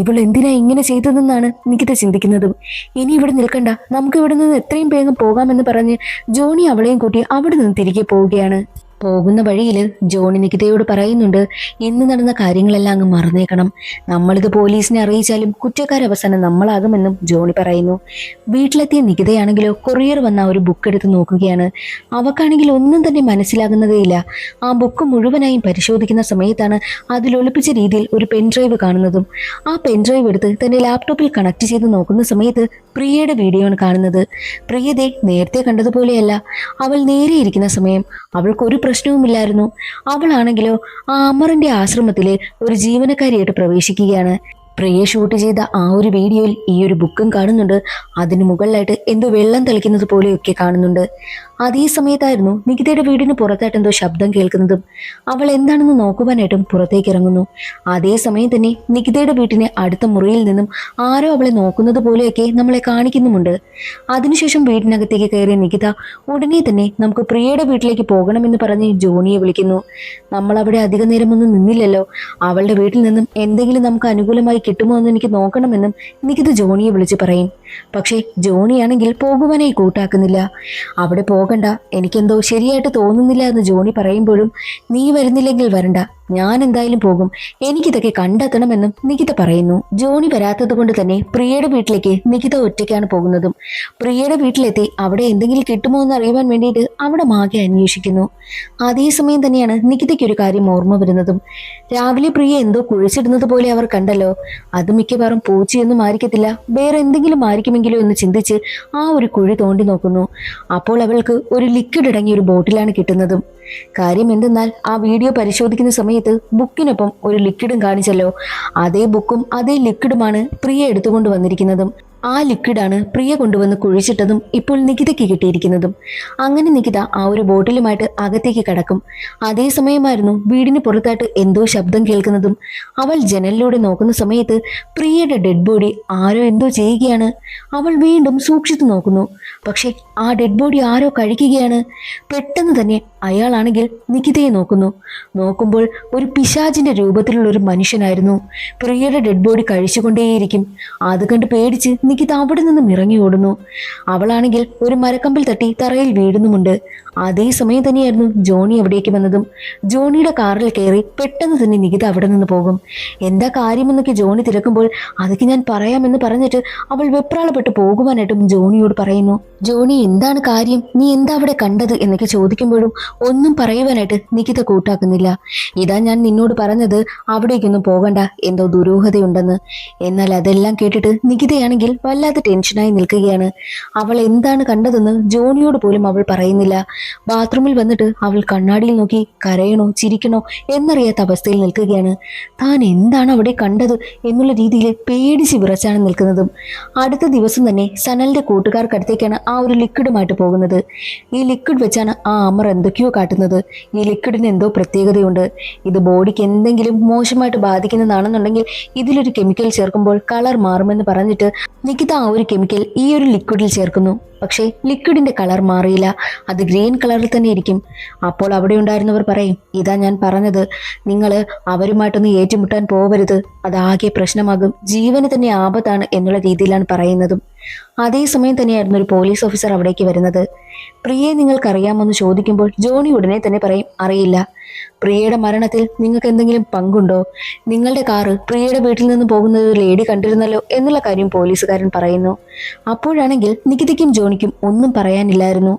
ഇവൾ എന്തിനാ ഇങ്ങനെ ചെയ്തതെന്നാണ് നികിത ചിന്തിക്കുന്നതും. ഇനി ഇവിടെ നിൽക്കണ്ട, നമുക്ക് ഇവിടെ നിന്ന് എത്രയും വേഗം പോകാമെന്ന് പറഞ്ഞ് ജോണി അവളെയും കൂട്ടി അവിടെ നിന്ന് തിരികെ പോവുകയാണ്. പോകുന്ന വഴിയിൽ ജോണി നികിതയോട് പറയുന്നുണ്ട്, ഇന്ന് നടന്ന കാര്യങ്ങളെല്ലാം അങ്ങ് മറന്നേക്കണം, നമ്മളിത് പോലീസിനെ അറിയിച്ചാലും കുറ്റക്കാരവസാനം നമ്മളാകുമെന്നും ജോണി പറയുന്നു. വീട്ടിലെത്തിയ നികിതയാണെങ്കിലോ കൊറിയർ വന്ന ഒരു ബുക്ക് എടുത്ത് നോക്കുകയാണ്. അവക്കാണെങ്കിൽ ഒന്നും തന്നെ മനസ്സിലാകുന്നതേയില്ല. ആ ബുക്ക് മുഴുവനായും പരിശോധിക്കുന്ന സമയത്താണ് അതിലൊളിപ്പിച്ച രീതിയിൽ ഒരു പെൻഡ്രൈവ് കാണുന്നതും. ആ പെൻഡ്രൈവ് എടുത്ത് തന്റെ ലാപ്ടോപ്പിൽ കണക്ട് ചെയ്ത് നോക്കുന്ന സമയത്ത് പ്രിയയുടെ വീഡിയോ ആണ് കാണുന്നത്. പ്രിയതെ നേരത്തെ കണ്ടതുപോലെയല്ല. അവൾ നേരെ ഇരിക്കുന്ന സമയം അവൾക്കൊരു പ്രശ്നവുമില്ലായിരുന്നു. അവളാണെങ്കിലോ ആ അമറിന്റെ ആശ്രമത്തിലെ ഒരു ജീവനക്കാരിയായിട്ട് പ്രവേശിക്കുകയാണ്. പ്രിയ ഷൂട്ട് ചെയ്ത ആ ഒരു വീഡിയോയിൽ ഈ ഒരു ബുക്കും കാണുന്നുണ്ട്. അതിന് മുകളിലായിട്ട് എന്തോ വെള്ളം തളിക്കുന്നത് പോലെയൊക്കെ കാണുന്നുണ്ട്. അതേ സമയത്തായിരുന്നു നികിതയുടെ വീടിന് പുറത്തായിട്ട് എന്തോ ശബ്ദം കേൾക്കുന്നതും. അവൾ എന്താണെന്ന് നോക്കുവാനായിട്ടും പുറത്തേക്ക് ഇറങ്ങുന്നു. അതേസമയം തന്നെ നികിതയുടെ വീട്ടിന് അടുത്ത മുറിയിൽ നിന്നും ആരോ അവളെ നോക്കുന്നത് പോലെയൊക്കെ നമ്മളെ കാണിക്കുന്നുമുണ്ട്. അതിനുശേഷം വീടിനകത്തേക്ക് കയറിയ നികിത ഉടനെ തന്നെ നമുക്ക് പ്രിയയുടെ വീട്ടിലേക്ക് പോകണമെന്ന് പറഞ്ഞ് ജോണിയെ വിളിക്കുന്നു. നമ്മൾ അവിടെ അധിക നേരമൊന്നും നിന്നില്ലല്ലോ, അവളുടെ വീട്ടിൽ നിന്നും എന്തെങ്കിലും നമുക്ക് അനുകൂലമായി കിട്ടുമോ എന്ന് എനിക്ക് നോക്കണമെന്നും നികിത ജോണിയെ വിളിച്ച് പറയും. പക്ഷേ ജോണിയാണെങ്കിൽ പോകുവാനായി കൂട്ടാക്കുന്നില്ല. അവിടെ പോകണ്ട, എനിക്കെന്തോ ശരിയായിട്ട് തോന്നുന്നില്ല എന്ന് ജോണി പറയുമ്പോഴും നീ വരുന്നില്ലെങ്കിൽ വരണ്ട, ഞാൻ എന്തായാലും പോകും, എനിക്കിതൊക്കെ കണ്ടെത്തണമെന്നും നികിത പറയുന്നു. ജോണി വരാത്തത് കൊണ്ട് തന്നെ പ്രിയയുടെ വീട്ടിലേക്ക് നികിത ഒറ്റയ്ക്കാണ് പോകുന്നതും. പ്രിയയുടെ വീട്ടിലെത്തി അവിടെ എന്തെങ്കിലും കിട്ടുമോ എന്ന് അറിയുവാൻ വേണ്ടിയിട്ട് അവിടെ മാകെ അന്വേഷിക്കുന്നു. അതേസമയം തന്നെയാണ് നികിതയ്ക്ക് ഒരു കാര്യം ഓർമ്മ വരുന്നതും. രാവിലെ പ്രിയ എന്തോ കുഴിച്ചിടുന്നത് പോലെ അവർ കണ്ടല്ലോ, അത് മിക്കവാറും പൂച്ചയൊന്നും ആയിരിക്കത്തില്ല, വേറെ എന്തെങ്കിലും ആയിരിക്കുമെങ്കിലോ എന്ന് ചിന്തിച്ച് ആ ഒരു കുഴി തോണ്ടി നോക്കുന്നു. അപ്പോൾ അവൾക്ക് ഒരു ലിക്വിഡ് അടങ്ങിയ ഒരു ബോട്ടിലാണ് കിട്ടുന്നതും. കാര്യം എന്തെന്നാൽ ആ വീഡിയോ പരിശോധിക്കുന്ന സമയത്ത് ബുക്കിനൊപ്പം ഒരു ലിക്വിഡും കാണിച്ചല്ലോ, അതേ ബുക്കും അതേ ലിക്വിഡുമാണ് പ്രിയ എടുത്തുകൊണ്ട് വന്നിരിക്കുന്നതും. ആ ലിക്വിഡാണ് പ്രിയ കൊണ്ടുവന്ന് കുഴിച്ചിട്ടതും ഇപ്പോൾ നികിതയ്ക്ക് കിട്ടിയിരിക്കുന്നതും. അങ്ങനെ നികിത ആ ഒരു ബോട്ടിലുമായിട്ട് അകത്തേക്ക് കടക്കും. അതേസമയമായിരുന്നു വീടിന് പുറത്തായിട്ട് എന്തോ ശബ്ദം കേൾക്കുന്നതും. അവൾ ജനലിലൂടെ നോക്കുന്ന സമയത്ത് പ്രിയയുടെ ഡെഡ് ബോഡി ആരോ എന്തോ ചെയ്യുകയാണ്. അവൾ വീണ്ടും സൂക്ഷിച്ചു നോക്കുന്നു. പക്ഷെ ആ ഡെഡ് ബോഡി ആരോ കഴിക്കുകയാണ്. പെട്ടെന്ന് തന്നെ അയാളാണെങ്കിൽ നികിതയെ നോക്കുന്നു. നോക്കുമ്പോൾ ഒരു പിശാചിന്റെ രൂപത്തിലുള്ള ഒരു മനുഷ്യനായിരുന്നു. പ്രിയയുടെ ഡെഡ് ബോഡി കഴിച്ചുകൊണ്ടേയിരിക്കും. അത് കണ്ട് പേടിച്ച് നികിത അവിടെ നിന്നും ഇറങ്ങി ഓടുന്നു. അവളാണെങ്കിൽ ഒരു മരക്കമ്പിൽ തട്ടി തറയിൽ വീഴുന്നുമുണ്ട്. അതേസമയം തന്നെയായിരുന്നു ജോണി അവിടേക്ക് വന്നതും. ജോണിയുടെ കാറിൽ കയറി പെട്ടെന്ന് തന്നെ നികിത അവിടെ നിന്ന് പോകും. എന്താ കാര്യമെന്നൊക്കെ ജോണി തിരക്കുമ്പോൾ അതൊക്കെ ഞാൻ പറയാമെന്ന് പറഞ്ഞിട്ട് അവൾ വെപ്രാളപ്പെട്ട് പോകുവാനായിട്ടും ജോണിയോട് പറയുന്നു. ജോണി എന്താണ് കാര്യം, നീ എന്താ അവിടെ കണ്ടത് എന്നൊക്കെ ചോദിക്കുമ്പോഴും ഒന്നും പറയുവാനായിട്ട് നികിത കൂട്ടാക്കുന്നില്ല. ഇതാ ഞാൻ നിന്നോട് പറഞ്ഞത്, അവിടേക്കൊന്നും പോകണ്ട, എന്തോ ദുരൂഹതയുണ്ടെന്ന്. എന്നാൽ അതെല്ലാം കേട്ടിട്ട് നികിതയാണെങ്കിൽ വല്ലാത്ത ടെൻഷനായി നിൽക്കുകയാണ്. അവൾ എന്താണ് കണ്ടതെന്ന് ജോണിയോട് പോലും അവൾ പറയുന്നില്ല. ബാത്റൂമിൽ വന്നിട്ട് അവൾ കണ്ണാടിയിൽ നോക്കി കരയണോ ചിരിക്കണോ എന്നറിയാത്ത അവസ്ഥയിൽ നിൽക്കുകയാണ്. താൻ എന്താണ് അവിടെ കണ്ടത് എന്നുള്ള രീതിയിൽ പേടിച്ച് വിറച്ചാണ് നിൽക്കുന്നതും. അടുത്ത ദിവസം തന്നെ സനലിന്റെ കൂട്ടുകാർക്കടുത്തേക്കാണ് ആ ഒരു ലിക്വിഡുമായിട്ട് പോകുന്നത്. ഈ ലിക്വിഡ് വെച്ചാണ് ആ അമർ എന്തൊക്കെയോ കാട്ടുന്നത്. ഈ ലിക്വിഡിന് എന്തോ പ്രത്യേകതയുണ്ട്. ഇത് ബോഡിക്ക് എന്തെങ്കിലും മോശമായിട്ട് ബാധിക്കുന്നതാണെന്നുണ്ടെങ്കിൽ ഇതിലൊരു കെമിക്കൽ ചേർക്കുമ്പോൾ കളർ മാറുമെന്ന് പറഞ്ഞിട്ട് നികിത ആ ഒരു കെമിക്കൽ ഈ ഒരു ലിക്വിഡിൽ ചേർക്കുന്നു. പക്ഷേ ലിക്വിഡിന്റെ കളർ മാറിയില്ല, അത് ഗ്രീൻ കളറിൽ തന്നെ ഇരിക്കും. അപ്പോൾ അവിടെ ഉണ്ടായിരുന്നവർ പറയും, ഇതാ ഞാൻ പറഞ്ഞത്, നിങ്ങൾ അവരുമായിട്ടൊന്ന് ഏറ്റുമുട്ടാൻ പോവരുത്, അതാകെ പ്രശ്നമാകും, ജീവന് തന്നെ ആപത്താണ് എന്നുള്ള രീതിയിലാണ് പറയുന്നതും. അതേസമയം തന്നെയായിരുന്നു ഒരു പോലീസ് ഓഫീസർ അവിടേക്ക് വരുന്നത്. പ്രിയയെ നിങ്ങൾക്കറിയാമെന്ന് ചോദിക്കുമ്പോൾ ജോണി ഉടനെ തന്നെ പറയും, അറിയില്ല. പ്രിയയുടെ മരണത്തിൽ നിങ്ങൾക്ക് എന്തെങ്കിലും പങ്കുണ്ടോ? നിങ്ങളുടെ കാറ് പ്രിയയുടെ വീട്ടിൽ നിന്ന് പോകുന്നത് ഒരു ലേഡി കണ്ടിരുന്നല്ലോ എന്നുള്ള കാര്യം പോലീസുകാരൻ പറയുന്നു. അപ്പോഴാണെങ്കിൽ നികിതയ്ക്കും ജോണിക്കും ഒന്നും പറയാനില്ലായിരുന്നു.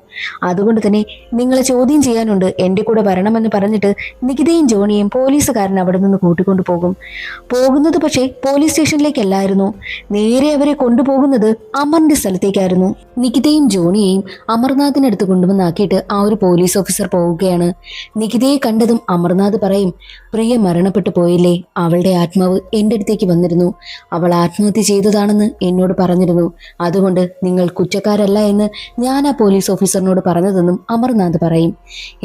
അതുകൊണ്ട് തന്നെ നിങ്ങളെ ചോദ്യം ചെയ്യാനുണ്ട്, എൻ്റെ കൂടെ വരണമെന്ന് പറഞ്ഞിട്ട് നികിതയും ജോണിയും പോലീസുകാരൻ അവിടെ നിന്ന് കൂട്ടിക്കൊണ്ടു പോകുന്നത് പക്ഷേ പോലീസ് സ്റ്റേഷനിലേക്കല്ലായിരുന്നു, നേരെ അവരെ കൊണ്ടുപോകുന്നത് അമറിന്റെ സ്ഥലത്തേക്കായിരുന്നു. നികിതയും ജോണിയെയും അമർനാഥിനടുത്ത് കൊണ്ടുവന്നാക്കിയിട്ട് ആ ഒരു പോലീസ് ഓഫീസർ പോവുകയാണ്. നികിതയെ കണ്ടതും അമർനാഥ് പറയും, പ്രിയ മരണപ്പെട്ടു പോയില്ലേ, അവളുടെ ആത്മാവ് എൻ്റെ അടുത്തേക്ക് വന്നിരുന്നു, അവൾ ആത്മഹത്യ ചെയ്തതാണെന്ന് എന്നോട് പറഞ്ഞിരുന്നു, അതുകൊണ്ട് നിങ്ങൾ കുറ്റക്കാരല്ല എന്ന് ഞാൻ ആ പോലീസ് ഓഫീസറിനോട് പറഞ്ഞതെന്നും അമർനാഥ് പറയും.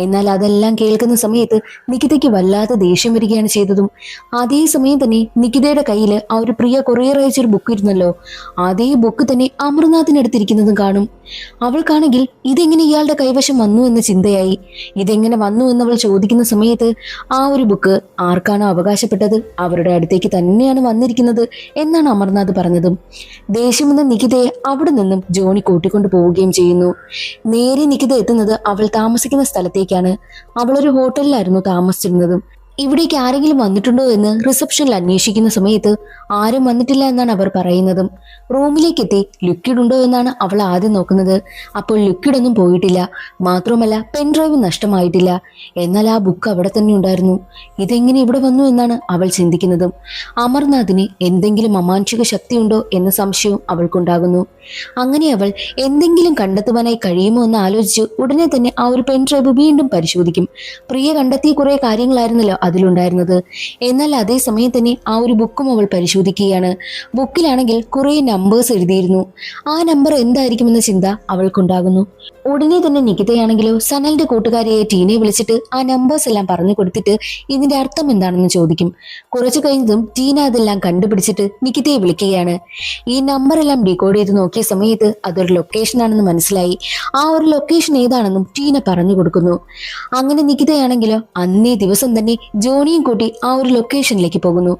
എന്നാൽ അതെല്ലാം കേൾക്കുന്ന സമയത്ത് നികിതയ്ക്ക് വല്ലാത്ത ദേഷ്യം വരികയാണ് ചെയ്തതും. അതേസമയം തന്നെ നികിതയുടെ കയ്യിൽ ആ ഒരു പ്രിയ കൊറിയർ അയച്ചൊരു ബുക്ക് ഇരുന്നല്ലോ, അതേ ബുക്ക് തന്നെ അമർനാഥിനടുത്തിരിക്കുന്നതും കാണും. അവൾക്കാണെങ്കിൽ ഇതെങ്ങനെ ഇയാളുടെ കൈവശം വന്നു എന്ന ചിന്തയായി. ഇതെങ്ങനെ വന്നു എന്നവൾ ചോദിക്കുന്ന സമയത്ത് ആ ഒരു ബുക്ക് ആർക്കാണോ അവകാശപ്പെട്ടത് അവരുടെ അടുത്തേക്ക് തന്നെയാണ് വന്നിരിക്കുന്നത് എന്നാണ് അമർനാഥ് പറഞ്ഞതും. ദേഷ്യമെന്ന നികിതയെ അവിടെ നിന്നും ജോണി കൂട്ടിക്കൊണ്ടു പോവുകയും ചെയ്യുന്നു. നേരെ നികിത എത്തുന്നത് അവൾ താമസിക്കുന്ന സ്ഥലത്തേക്കാണ്. അവളൊരു ഹോട്ടലിലായിരുന്നു താമസിച്ചിരുന്നതും. ഇവിടേക്ക് ആരെങ്കിലും വന്നിട്ടുണ്ടോ എന്ന് റിസപ്ഷനിൽ അന്വേഷിക്കുന്ന സമയത്ത് ആരും വന്നിട്ടില്ല എന്നാണ് അവർ പറയുന്നതും. റൂമിലേക്ക് എത്തി ലിക്വിഡ് ഉണ്ടോ എന്നാണ് അവൾ ആദ്യം നോക്കുന്നത്. അപ്പോൾ ലിക്വിഡ് ഒന്നും പോയിട്ടില്ല, മാത്രമല്ല പെൻഡ്രൈവ് നഷ്ടമായിട്ടില്ല. എന്നാൽ ആ ബുക്ക് അവിടെ തന്നെ ഉണ്ടായിരുന്നു. ഇതെങ്ങനെ ഇവിടെ വന്നു എന്നാണ് അവൾ ചിന്തിക്കുന്നതും. അമർനാഥിന് എന്തെങ്കിലും അമാനുഷിക ശക്തിയുണ്ടോ എന്ന സംശയവും അവൾക്കുണ്ടാകുന്നു. അങ്ങനെ അവൾ എന്തെങ്കിലും കണ്ടെത്തുവാനായി കഴിയുമോ എന്ന് ആലോചിച്ച് ഉടനെ തന്നെ ആ ഒരു പെൻഡ്രൈവ് വീണ്ടും പരിശോധിക്കും. പ്രിയ കണ്ടെത്തിയ കുറെ കാര്യങ്ങളായിരുന്നല്ലോ അതിലുണ്ടായിരുന്നത്. എന്നാൽ അതേ സമയം തന്നെ ആ ഒരു ബുക്കും അവൾ പരിശോധിക്കുകയാണ്. ബുക്കിലാണെങ്കിൽ കുറെ നമ്പേഴ്സ് എഴുതിയിരുന്നു. ആ നമ്പർ എന്തായിരിക്കുമെന്ന ചിന്ത അവൾക്കുണ്ടാകുന്നു. ഉടനെ തന്നെ നികിതയാണെങ്കിലോ സനലിന്റെ കൂട്ടുകാരിയെ ടീനയെ വിളിച്ചിട്ട് ആ നമ്പേഴ്സ് എല്ലാം പറഞ്ഞു കൊടുത്തിട്ട് ഇതിന്റെ അർത്ഥം എന്താണെന്ന് ചോദിക്കും. കുറച്ചു കഴിഞ്ഞതും ടീന അതെല്ലാം കണ്ടുപിടിച്ചിട്ട് നികിതയെ വിളിക്കുകയാണ്. ഈ നമ്പർ എല്ലാം ഡീകോഡ് ചെയ്ത് നോക്കിയ സമയത്ത് അതൊരു ലൊക്കേഷൻ ആണെന്ന് മനസ്സിലായി. ആ ഒരു ലൊക്കേഷൻ ഏതാണെന്നും ടീന പറഞ്ഞു കൊടുക്കുന്നു. അങ്ങനെ നികിതയാണെങ്കിലോ അന്നേ ദിവസം തന്നെ ജോണിയും കൂട്ടി ആ ഒരു ലൊക്കേഷനിലേക്ക് പോകുന്നു.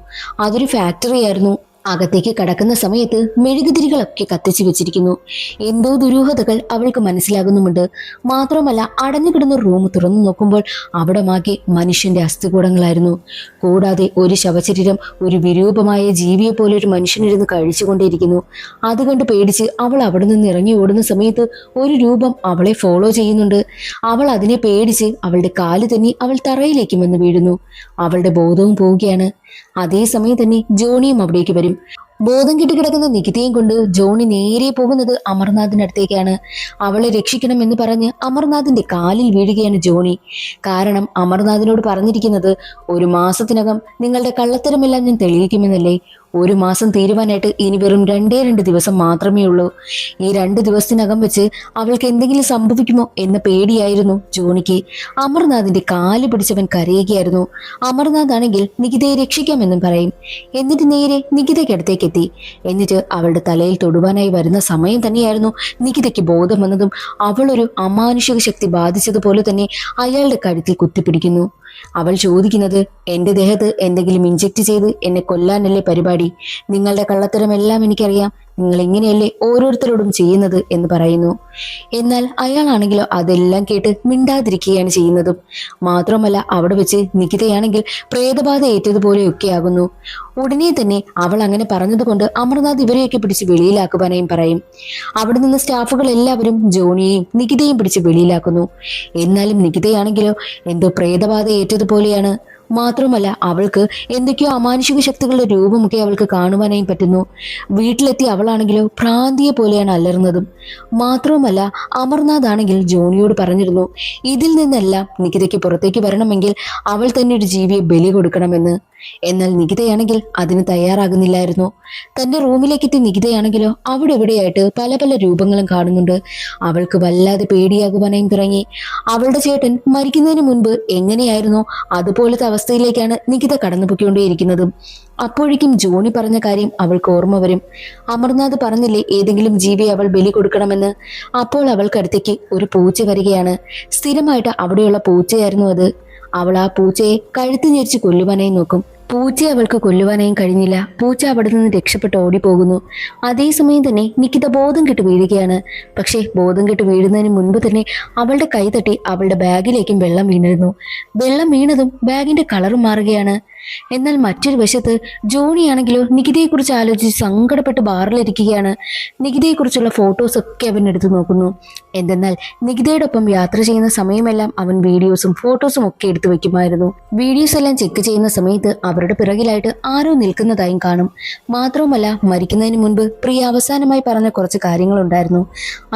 അതൊരു ഫാക്ടറി ആയിരുന്നു. അകത്തേക്ക് കടക്കുന്ന സമയത്ത് മെഴുകുതിരികളൊക്കെ കത്തിച്ചു വെച്ചിരിക്കുന്നു. എന്തോ ദുരൂഹതകൾ അവൾക്ക് മനസ്സിലാകുന്നുമുണ്ട്. മാത്രമല്ല അടഞ്ഞുകിടന്ന റൂം തുറന്നു നോക്കുമ്പോൾ അവിടെ മാകെ മനുഷ്യന്റെ അസ്ഥികൂടങ്ങളായിരുന്നു. കൂടാതെ ഒരു ശവശരീരം ഒരു വിരൂപമായ ജീവിയെ പോലെ ഒരു മനുഷ്യനിരുന്ന് കഴിച്ചുകൊണ്ടേയിരിക്കുന്നു. അതുകണ്ട് പേടിച്ച് അവൾ അവിടെ നിന്ന് ഇറങ്ങി ഓടുന്ന സമയത്ത് ഒരു രൂപം അവളെ ഫോളോ ചെയ്യുന്നുണ്ട്. അവൾ അതിനെ പേടിച്ച് അവളുടെ കാല് തന്നെ അവൾ തറയിലേക്ക് വന്ന് വീഴുന്നു. അവളുടെ ബോധവും പോവുകയാണ്. അതേസമയം തന്നെ ജോണിയും അവിടേക്ക് വരും. ബോധം കെട്ടി കിടക്കുന്ന നികിതയും കൊണ്ട് ജോണി നേരെ പോകുന്നത് അമർനാഥിന്റെ അടുത്തേക്കാണ്. അവളെ രക്ഷിക്കണം എന്ന് പറഞ്ഞ് അമർനാഥിന്റെ കാലിൽ വീഴുകയാണ് ജോണി. കാരണം അമർനാഥിനോട് പറഞ്ഞിരിക്കുന്നത് 1 മാസത്തിനകം നിങ്ങളുടെ കള്ളത്തരമെല്ലാം ഞാൻ തെളിയിക്കുമെന്നല്ലേ. 1 മാസം തീരുവാനായിട്ട് ഇനി വെറും 2 ദിവസം മാത്രമേ ഉള്ളൂ. ഈ 2 ദിവസത്തിനകം വെച്ച് അവൾക്ക് എന്തെങ്കിലും സംഭവിക്കുമോ എന്ന പേടിയായിരുന്നു ജോണിക്ക്. അമർനാഥിന്റെ കാല് പിടിച്ചവൻ കരയുകയായിരുന്നു. അമർനാഥ് ആണെങ്കിൽ നികിതയെ രക്ഷിക്കാമെന്നും പറയും. എന്നിട്ട് നേരെ നികിതയ്ക്കടുത്തേക്ക് എത്തി. എന്നിട്ട് അവളുടെ തലയിൽ തൊടുവാനായി വരുന്ന സമയം തന്നെയായിരുന്നു നികിതയ്ക്ക് ബോധം വന്നതും അവളൊരു അമാനുഷിക ശക്തി ബാധിച്ചതുപോലെ തന്നെ അയാളുടെ കഴുത്തിൽ കുത്തിപ്പിടിക്കുന്നു. അവൾ ചോദിക്കുന്നത്, എന്റെ ദേഹത്ത് എന്തെങ്കിലും ഇഞ്ചക്ട് ചെയ്ത് എന്നെ കൊല്ലാനല്ലേ പരിപാടി? നിങ്ങളുടെ കള്ളത്തരമെല്ലാം എനിക്കറിയാം. നിങ്ങൾ ഇങ്ങനെയല്ലേ ഓരോരുത്തരോടും ചെയ്യുന്നത് എന്ന് പറയുന്നു. എന്നാൽ അയാളാണെങ്കിലോ അതെല്ലാം കേട്ട് മിണ്ടാതിരിക്കുകയാണ് ചെയ്യുന്നതും. മാത്രമല്ല അവിടെ വെച്ച് നികിതയാണെങ്കിൽ പ്രേതബാധ ഏറ്റതുപോലെയൊക്കെ ആകുന്നു. ഉടനെ തന്നെ അവൾ അങ്ങനെ പറഞ്ഞതുകൊണ്ട് അമർനാഥ് ഇവരെയൊക്കെ പിടിച്ച് വെളിയിലാക്കുവാനായും പറയും. അവിടെ നിന്ന് സ്റ്റാഫുകൾ എല്ലാവരും ജോണിയെയും നികിതയും പിടിച്ച് വെളിയിലാക്കുന്നു. എന്നാലും നികിതയാണെങ്കിലോ എന്തോ പ്രേതബാധ ഏറ്റതുപോലെയാണ്. മാത്രമല്ല അവൾക്ക് എന്തൊക്കെയോ അമാനുഷിക ശക്തികളുടെ രൂപമൊക്കെ അവൾക്ക് കാണുവാനായും പറ്റുന്നു. വീട്ടിലെത്തി അവളാണെങ്കിലോ ഭ്രാന്തിയെ പോലെയാണ് അലർന്നതും. മാത്രവുമല്ല അമർനാഥ് ആണെങ്കിൽ ജോണിയോട് പറഞ്ഞിരുന്നു ഇതിൽ നിന്നെല്ലാം നികിതയ്ക്ക് പുറത്തേക്ക് വരണമെങ്കിൽ അവൾ തന്നെ ഒരു ജീവിയെ ബലി കൊടുക്കണമെന്ന്. എന്നാൽ നികിതയാണെങ്കിൽ അതിന് തയ്യാറാകുന്നില്ലായിരുന്നു. തന്റെ റൂമിലേക്കെത്തി നികിതയാണെങ്കിലോ അവിടെ ഇവിടെയായിട്ട് പല പല രൂപങ്ങളും കാണുന്നുണ്ട്. അവൾക്ക് വല്ലാതെ പേടിയാകുവാനായും തുടങ്ങി. അവളുടെ ചേട്ടൻ മരിക്കുന്നതിന് മുൻപ് എങ്ങനെയായിരുന്നോ അതുപോലത്തെ അവസ്ഥയിലേക്കാണ് നികിത കടന്നുപോയിക്കൊണ്ടേയിരിക്കുന്നത്. അപ്പോഴേക്കും ജോണി പറഞ്ഞ കാര്യം അവൾക്ക് ഓർമ്മ വരും. അമർനാഥ് പറഞ്ഞില്ലേ ഏതെങ്കിലും ജീവിയെ അവൾ ബലി കൊടുക്കണമെന്ന്. അപ്പോൾ അവൾക്കടുത്തേക്ക് ഒരു പൂച്ച വരികയാണ്. സ്ഥിരമായിട്ട് അവിടെയുള്ള പൂച്ചയായിരുന്നു അത്. അവൾ ആ പൂച്ചയെ കഴുത്ത് ഞെരിച്ച് കൊല്ലുവാനായി നോക്കും. പൂച്ചയെ അവൾക്ക് കൊല്ലുവാനായും കഴിഞ്ഞില്ല. പൂച്ച അവിടെ നിന്ന് രക്ഷപ്പെട്ട് ഓടിപ്പോകുന്നു. അതേസമയം തന്നെ നികിത ബോധം കെട്ട് വീഴുകയാണ്. പക്ഷേ ബോധം കെട്ട് വീഴുന്നതിന് മുൻപ് തന്നെ അവളുടെ കൈ തട്ടി അവളുടെ ബാഗിലേക്കും വെള്ളം വീണിരുന്നു. വെള്ളം വീണതും ബാഗിന്റെ കളറും മാറുകയാണ്. എന്നാൽ മറ്റൊരു വശത്ത് ജോണിയാണെങ്കിലോ നികിതയെക്കുറിച്ച് ആലോചിച്ച് സങ്കടപ്പെട്ട് ബാറിലിരിക്കുകയാണ്. നികിതയെക്കുറിച്ചുള്ള ഫോട്ടോസ് ഒക്കെ അവൻ എടുത്തു നോക്കുന്നു. എന്തെന്നാൽ നികിതയോടൊപ്പം യാത്ര ചെയ്യുന്ന സമയമെല്ലാം അവൻ വീഡിയോസും ഫോട്ടോസും ഒക്കെ എടുത്തു വെക്കുമായിരുന്നു. വീഡിയോസ് എല്ലാം ചെക്ക് ചെയ്യുന്ന സമയത്ത് അവരുടെ പിറകിലായിട്ട് ആരോ നിൽക്കുന്നതായും കാണും. മാത്രവുമല്ല മരിക്കുന്നതിന് മുൻപ് പ്രിയ അവസാനമായി പറഞ്ഞ കുറച്ച് കാര്യങ്ങളുണ്ടായിരുന്നു.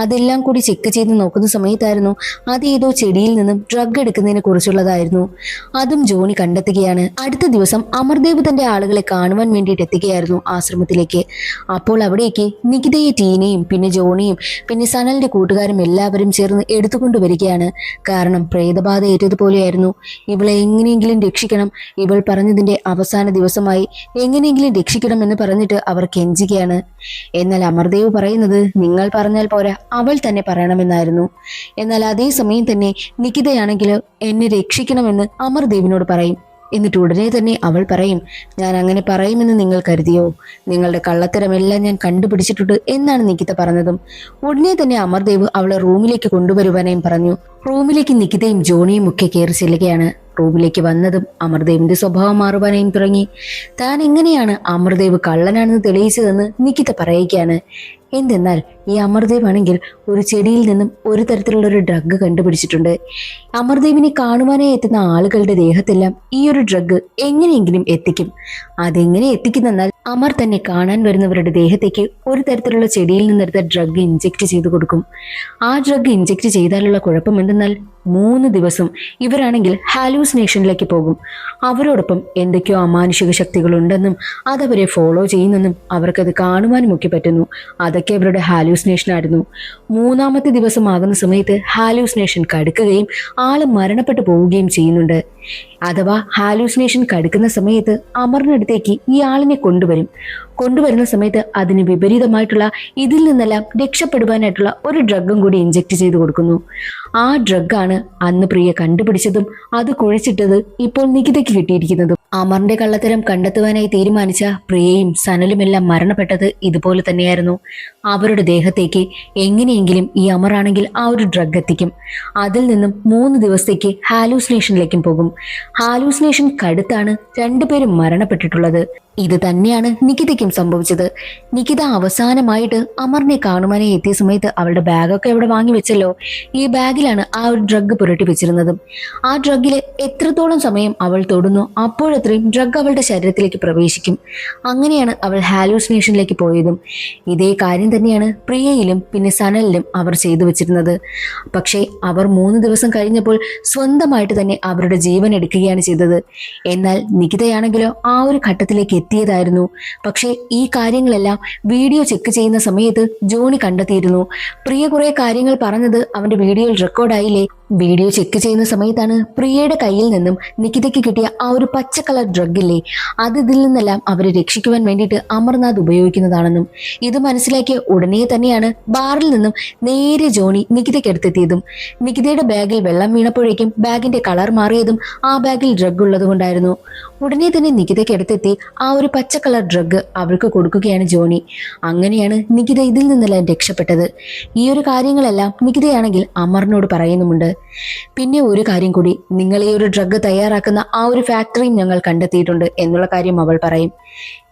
അതെല്ലാം കൂടി ചെക്ക് ചെയ്ത് നോക്കുന്ന സമയത്തായിരുന്നു അത് ഏതോ ചെടിയിൽ നിന്നും ഡ്രഗ് എടുക്കുന്നതിനെ കുറിച്ചുള്ളതായിരുന്നു. അതും ജോണി കണ്ടെത്തുകയാണ്. അടുത്ത ദിവസം അമർദേവ് തന്റെ ആളുകളെ കാണുവാൻ വേണ്ടിയിട്ട് എത്തുകയായിരുന്നു ആശ്രമത്തിലേക്ക്. അപ്പോൾ അവിടേക്ക് നികിതയെ ടീനയും പിന്നെ ജോണിയും പിന്നെ സനലിന്റെ കൂട്ടുകാരും എല്ലാവരും ചേർന്ന് എടുത്തുകൊണ്ടുവരികയാണ്. കാരണം പ്രേതബാധ ഏറ്റതുപോലെയായിരുന്നു. ഇവളെ എങ്ങനെയെങ്കിലും രക്ഷിക്കണം, ഇവൾ പറഞ്ഞതിന്റെ അവസാന ദിവസമായി, എങ്ങനെയെങ്കിലും രക്ഷിക്കണം എന്ന് പറഞ്ഞിട്ട് അവർ കെഞ്ചുകയാണ്. എന്നാൽ അമർദേവ് പറയുന്നത് നിങ്ങൾ പറഞ്ഞാൽ പോരാ, അവൾ തന്നെ പറയണമെന്നായിരുന്നു. എന്നാൽ അതേസമയം തന്നെ നികിതയാണെങ്കിൽ എന്നെ രക്ഷിക്കണമെന്ന് അമർദേവിനോട് പറയും. എന്നിട്ട് ഉടനെ തന്നെ അവൾ പറയും, ഞാൻ അങ്ങനെ പറയുമെന്ന് നിങ്ങൾ കരുതിയോ? നിങ്ങളുടെ കള്ളത്തരമെല്ലാം ഞാൻ കണ്ടുപിടിച്ചിട്ടുണ്ട് എന്നാണ് നികിത പറഞ്ഞതും. ഉടനെ തന്നെ അമർദേവ് അവളെ റൂമിലേക്ക് കൊണ്ടുവരുവാനായും പറഞ്ഞു. റൂമിലേക്ക് നികിതയും ജോണിയും ഒക്കെ കയറി ചെല്ലുകയാണ്. റൂമിലേക്ക് വന്നതും അമർദേവിന്റെ സ്വഭാവം മാറുവാനായും തുടങ്ങി. താൻ എങ്ങനെയാണ് അമർദേവ് കള്ളനാണെന്ന് തെളിയിച്ചതെന്ന് നികിത പറയുകയാണ്. എന്തെന്നാൽ ഈ അമർദേവ് ആണെങ്കിൽ ഒരു ചെടിയിൽ നിന്നും ഒരു തരത്തിലുള്ള ഒരു ഡ്രഗ് കണ്ടുപിടിച്ചിട്ടുണ്ട്. അമർദേവിനെ കാണുവാനായി എത്തുന്ന ആളുകളുടെ ദേഹത്തെല്ലാം ഈ ഒരു ഡ്രഗ് എങ്ങനെയെങ്കിലും എത്തിക്കും. അതെങ്ങനെ എത്തിക്കുന്നെന്നാൽ അമർ തന്നെ കാണാൻ വരുന്നവരുടെ ദേഹത്തേക്ക് ഒരു തരത്തിലുള്ള ചെടിയിൽ നിന്നെടുത്ത ഡ്രഗ് ഇഞ്ചെക്ട് ചെയ്ത് കൊടുക്കും. ആ ഡ്രഗ് ഇഞ്ചെക്ട് ചെയ്താലുള്ള കുഴപ്പം എന്തെന്നാൽ 3 ദിവസം ഇവരാണെങ്കിൽ ഹാലൂസിനേഷനിലേക്ക് പോകും. അവരോടൊപ്പം എന്തൊക്കെയോ അമാനുഷിക ശക്തികളുണ്ടെന്നും അതവരെ ഫോളോ ചെയ്യുന്നെന്നും അവർക്കത് കാണുവാനും ഒക്കെ പറ്റുന്നു. അതൊക്കെ അവരുടെ ഹാലൂസിനേഷൻ ആയിരുന്നു. 3-ാമത്തെ ദിവസമാകുന്ന സമയത്ത് ഹാലൂസിനേഷൻ കടുക്കുകയും ആള് മരണപ്പെട്ടു പോവുകയും ചെയ്യുന്നുണ്ട്. അഥവാ ഹാലൂസിനേഷൻ കടുക്കുന്ന സമയത്ത് അമറിന്റെ അടുത്തേക്ക് ഈ ആളിനെ കൊണ്ടുവരുന്ന സമയത്ത് അതിന് വിപരീതമായിട്ടുള്ള ഇതിൽ നിന്നെല്ലാം രക്ഷപ്പെടുവാനായിട്ടുള്ള ഒരു ഡ്രഗും കൂടി ഇഞ്ചെക്ട് ചെയ്ത് കൊടുക്കുന്നു. ആ ഡ്രഗാണ് അന്ന് പ്രിയ കണ്ടുപിടിച്ചതും അത് കുഴിച്ചിട്ടത് ഇപ്പോൾ നികിതയ്ക്ക് കിട്ടിയിരിക്കുന്നതും. അമറിന്റെ കള്ളത്തരം കണ്ടെത്തുവാനായി തീരുമാനിച്ച പ്രിയയും സനലുമെല്ലാം മരണപ്പെട്ടത് ഇതുപോലെ തന്നെയായിരുന്നു. അവരുടെ ദേഹത്തേക്ക് എങ്ങനെയെങ്കിലും ഈ അമറാണെങ്കിൽ ആ ഒരു ഡ്രഗ് എത്തിക്കും. അതിൽ നിന്നും 3 ദിവസത്തേക്ക് ഹാലൂസിനേഷനിലേക്കും പോകും. ഹാലൂസിനേഷൻ കടുത്താണ് രണ്ടുപേരും മരണപ്പെട്ടിട്ടുള്ളത്. ഇത് തന്നെയാണ് നികിതയ്ക്കും സംഭവിച്ചത്. നികിത അവസാനമായിട്ട് അമറിനെ കാണുവാനായി എത്തിയ സമയത്ത് അവളുടെ ബാഗൊക്കെ അവിടെ വാങ്ങി വെച്ചല്ലോ. ഈ ബാഗിലാണ് ആ ഒരു ഡ്രഗ് പുരട്ടി വെച്ചിരുന്നതും. ആ ഡ്രഗില് എത്രത്തോളം സമയം അവൾ തൊടുന്നു അപ്പോഴത്രയും ഡ്രഗ് അവളുടെ ശരീരത്തിലേക്ക് പ്രവേശിക്കും. അങ്ങനെയാണ് അവൾ ഹാലൂസിനേഷനിലേക്ക് പോയതും. ഇതേ കാര്യം തന്നെയാണ് പ്രിയയിലും പിന്നെ സനലിലും അവർ ചെയ്തു വെച്ചിരുന്നത്. പക്ഷേ അവർ 3 ദിവസം കഴിഞ്ഞപ്പോൾ സ്വന്തമായിട്ട് തന്നെ അവരുടെ ജീവൻ എടുക്കുകയാണ് ചെയ്തത്. എന്നാൽ നികിതയാണെങ്കിലോ ആ ഒരു ഘട്ടത്തിലേക്ക് എത്തിയതായിരുന്നു. പക്ഷേ ഈ കാര്യങ്ങളെല്ലാം വീഡിയോ ചെക്ക് ചെയ്യുന്ന സമയത്ത് ജോണി കണ്ടെത്തിയിരുന്നു. പ്രിയ കുറെ കാര്യങ്ങൾ പറഞ്ഞത് അവന്റെ വീഡിയോയിൽ റെക്കോർഡായില്ലേ. വീഡിയോ ചെക്ക് ചെയ്യുന്ന സമയത്താണ് പ്രിയയുടെ കയ്യിൽ നിന്നും നികിതയ്ക്ക് കിട്ടിയ ആ ഒരു പച്ച കളർ ഡ്രഗ് ഇല്ലേ, അത് ഇതിൽ നിന്നെല്ലാം അവരെ രക്ഷിക്കുവാൻ വേണ്ടിയിട്ട് അമർനാഥ് ഉപയോഗിക്കുന്നതാണെന്നും ഇത് മനസ്സിലാക്കിയ ഉടനെ തന്നെയാണ് ബാറിൽ നിന്നും നേരെ ജോണി നികിതയ്ക്ക് അടുത്തെത്തിയതും. നികിതയുടെ ബാഗിൽ വെള്ളം വീണപ്പോഴേക്കും ബാഗിന്റെ കളർ മാറിയതും ആ ബാഗിൽ ഡ്രഗ് ഉള്ളത് കൊണ്ടായിരുന്നു. ഉടനെ തന്നെ നികിതയ്ക്ക് അടുത്തെത്തി ആ ഒരു പച്ച കളർ ഡ്രഗ് അവൾക്ക് കൊടുക്കുകയാണ് ജോണി. അങ്ങനെയാണ് നികിത ഇതിൽ നിന്നെല്ലാം രക്ഷപ്പെട്ടത്. ഈ ഒരു കാര്യങ്ങളെല്ലാം നികിതയാണെങ്കിൽ അമറിനോട് പറയുന്നുമുണ്ട്. പിന്നെ ഒരു കാര്യം കൂടി, നിങ്ങൾ ഈ ഒരു ഡ്രഗ് തയ്യാറാക്കുന്ന ആ ഒരു ഫാക്ടറിയും ഞങ്ങൾ കണ്ടെത്തിയിട്ടുണ്ട് എന്നുള്ള കാര്യം അവൾ പറയും.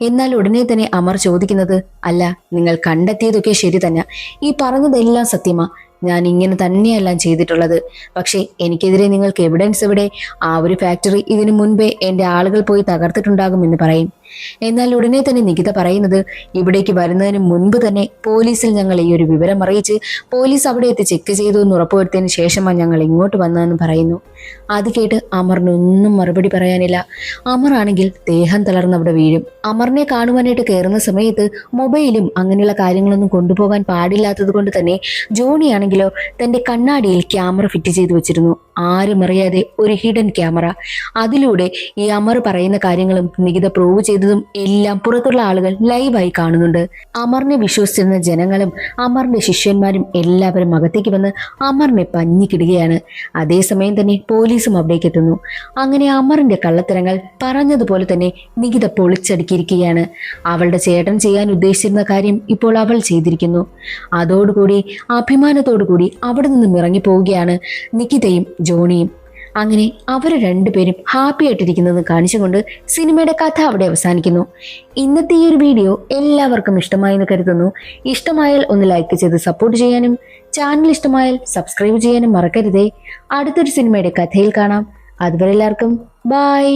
എന്നാൽ ഉടനെ തന്നെ അമർ ചോദിക്കുന്നത്, അല്ല നിങ്ങൾ കണ്ടെത്തിയതൊക്കെ ശരി തന്നെ, ഈ പറഞ്ഞതെല്ലാം സത്യമാ, ഞാൻ ഇങ്ങനെ തന്നെയെല്ലാം ചെയ്തിട്ടുള്ളത്. പക്ഷേ എനിക്കെതിരെ നിങ്ങൾക്ക് എവിഡൻസ് എവിടെ? ആ ഒരു ഫാക്ടറി ഇതിനു മുൻപേ എൻ്റെ ആളുകൾ പോയി തകർത്തിട്ടുണ്ടാകുമെന്ന് പറയും. എന്നാൽ ഉടനെ തന്നെ നികിത പറയുന്നത്, ഇവിടേക്ക് വരുന്നതിന് മുൻപ് തന്നെ പോലീസിൽ ഞങ്ങൾ ഈ ഒരു വിവരം അറിയിച്ച് പോലീസ് അവിടെ എത്തി ചെക്ക് ചെയ്തു എന്ന് ഉറപ്പുവരുത്തിയതിന് ശേഷമാണ് ഞങ്ങൾ ഇങ്ങോട്ട് വന്നതെന്ന് പറയുന്നു. അത് കേട്ട് അമറിനൊന്നും മറുപടി പറയാനില്ല. അമറാണെങ്കിൽ ദേഹം തളർന്ന് അവിടെ വീഴും. അമറിനെ കാണുവാനായിട്ട് കയറുന്ന സമയത്ത് മൊബൈലും അങ്ങനെയുള്ള കാര്യങ്ങളൊന്നും കൊണ്ടുപോകാൻ പാടില്ലാത്തത് കൊണ്ട് തന്നെ ജോണിയാണെങ്കിലോ തന്റെ കണ്ണാടിയിൽ ക്യാമറ ഫിറ്റ് ചെയ്ത് വെച്ചിരുന്നു. ആരും അറിയാതെ ഒരു ഹിഡൻ ക്യാമറ. അതിലൂടെ ഈ അമർ പറയുന്ന കാര്യങ്ങളും നികിത പ്രൂവ് ചെയ്തതും എല്ലാം പുറത്തുള്ള ആളുകൾ ലൈവായി കാണുന്നുണ്ട്. അമറിനെ വിശ്വസിച്ചിരുന്ന ജനങ്ങളും അമറിന്റെ ശിഷ്യന്മാരും എല്ലാവരും അകത്തേക്ക് വന്ന് അമറിനെ പഞ്ഞിക്കിടുകയാണ്. അതേസമയം തന്നെ പോലീസും അവിടേക്ക് എത്തുന്നു. അങ്ങനെ അമറിന്റെ കള്ളത്തരങ്ങൾ പറഞ്ഞതുപോലെ തന്നെ നികിത പൊളിച്ചടുക്കിയിരിക്കുകയാണ്. അവളുടെ ചേട്ടൻ ചെയ്യാൻ ഉദ്ദേശിച്ചിരുന്ന കാര്യം ഇപ്പോൾ അവൾ ചെയ്തിരിക്കുന്നു. അതോടുകൂടി അഭിമാനത്തോടുകൂടി അവിടെ നിന്നും ഇറങ്ങിപ്പോവുകയാണ് നികിതയും ജോണിയും. അങ്ങനെ അവർ രണ്ടുപേരും ഹാപ്പി ആയിട്ടിരിക്കുന്നത് കാണിച്ചുകൊണ്ട് സിനിമയുടെ കഥ അവിടെ അവസാനിക്കുന്നു. ഇന്നത്തെ ഈ ഒരു വീഡിയോ എല്ലാവർക്കും ഇഷ്ടമായി എന്ന് കരുതുന്നു. ഇഷ്ടമായാൽ ഒന്ന് ലൈക്ക് ചെയ്ത് സപ്പോർട്ട് ചെയ്യാനും ചാനൽ ഇഷ്ടമായാൽ സബ്സ്ക്രൈബ് ചെയ്യാനും മറക്കരുതേ. അടുത്തൊരു സിനിമയുടെ കഥയിൽ കാണാം. അതുവരെ എല്ലാവർക്കും ബൈ.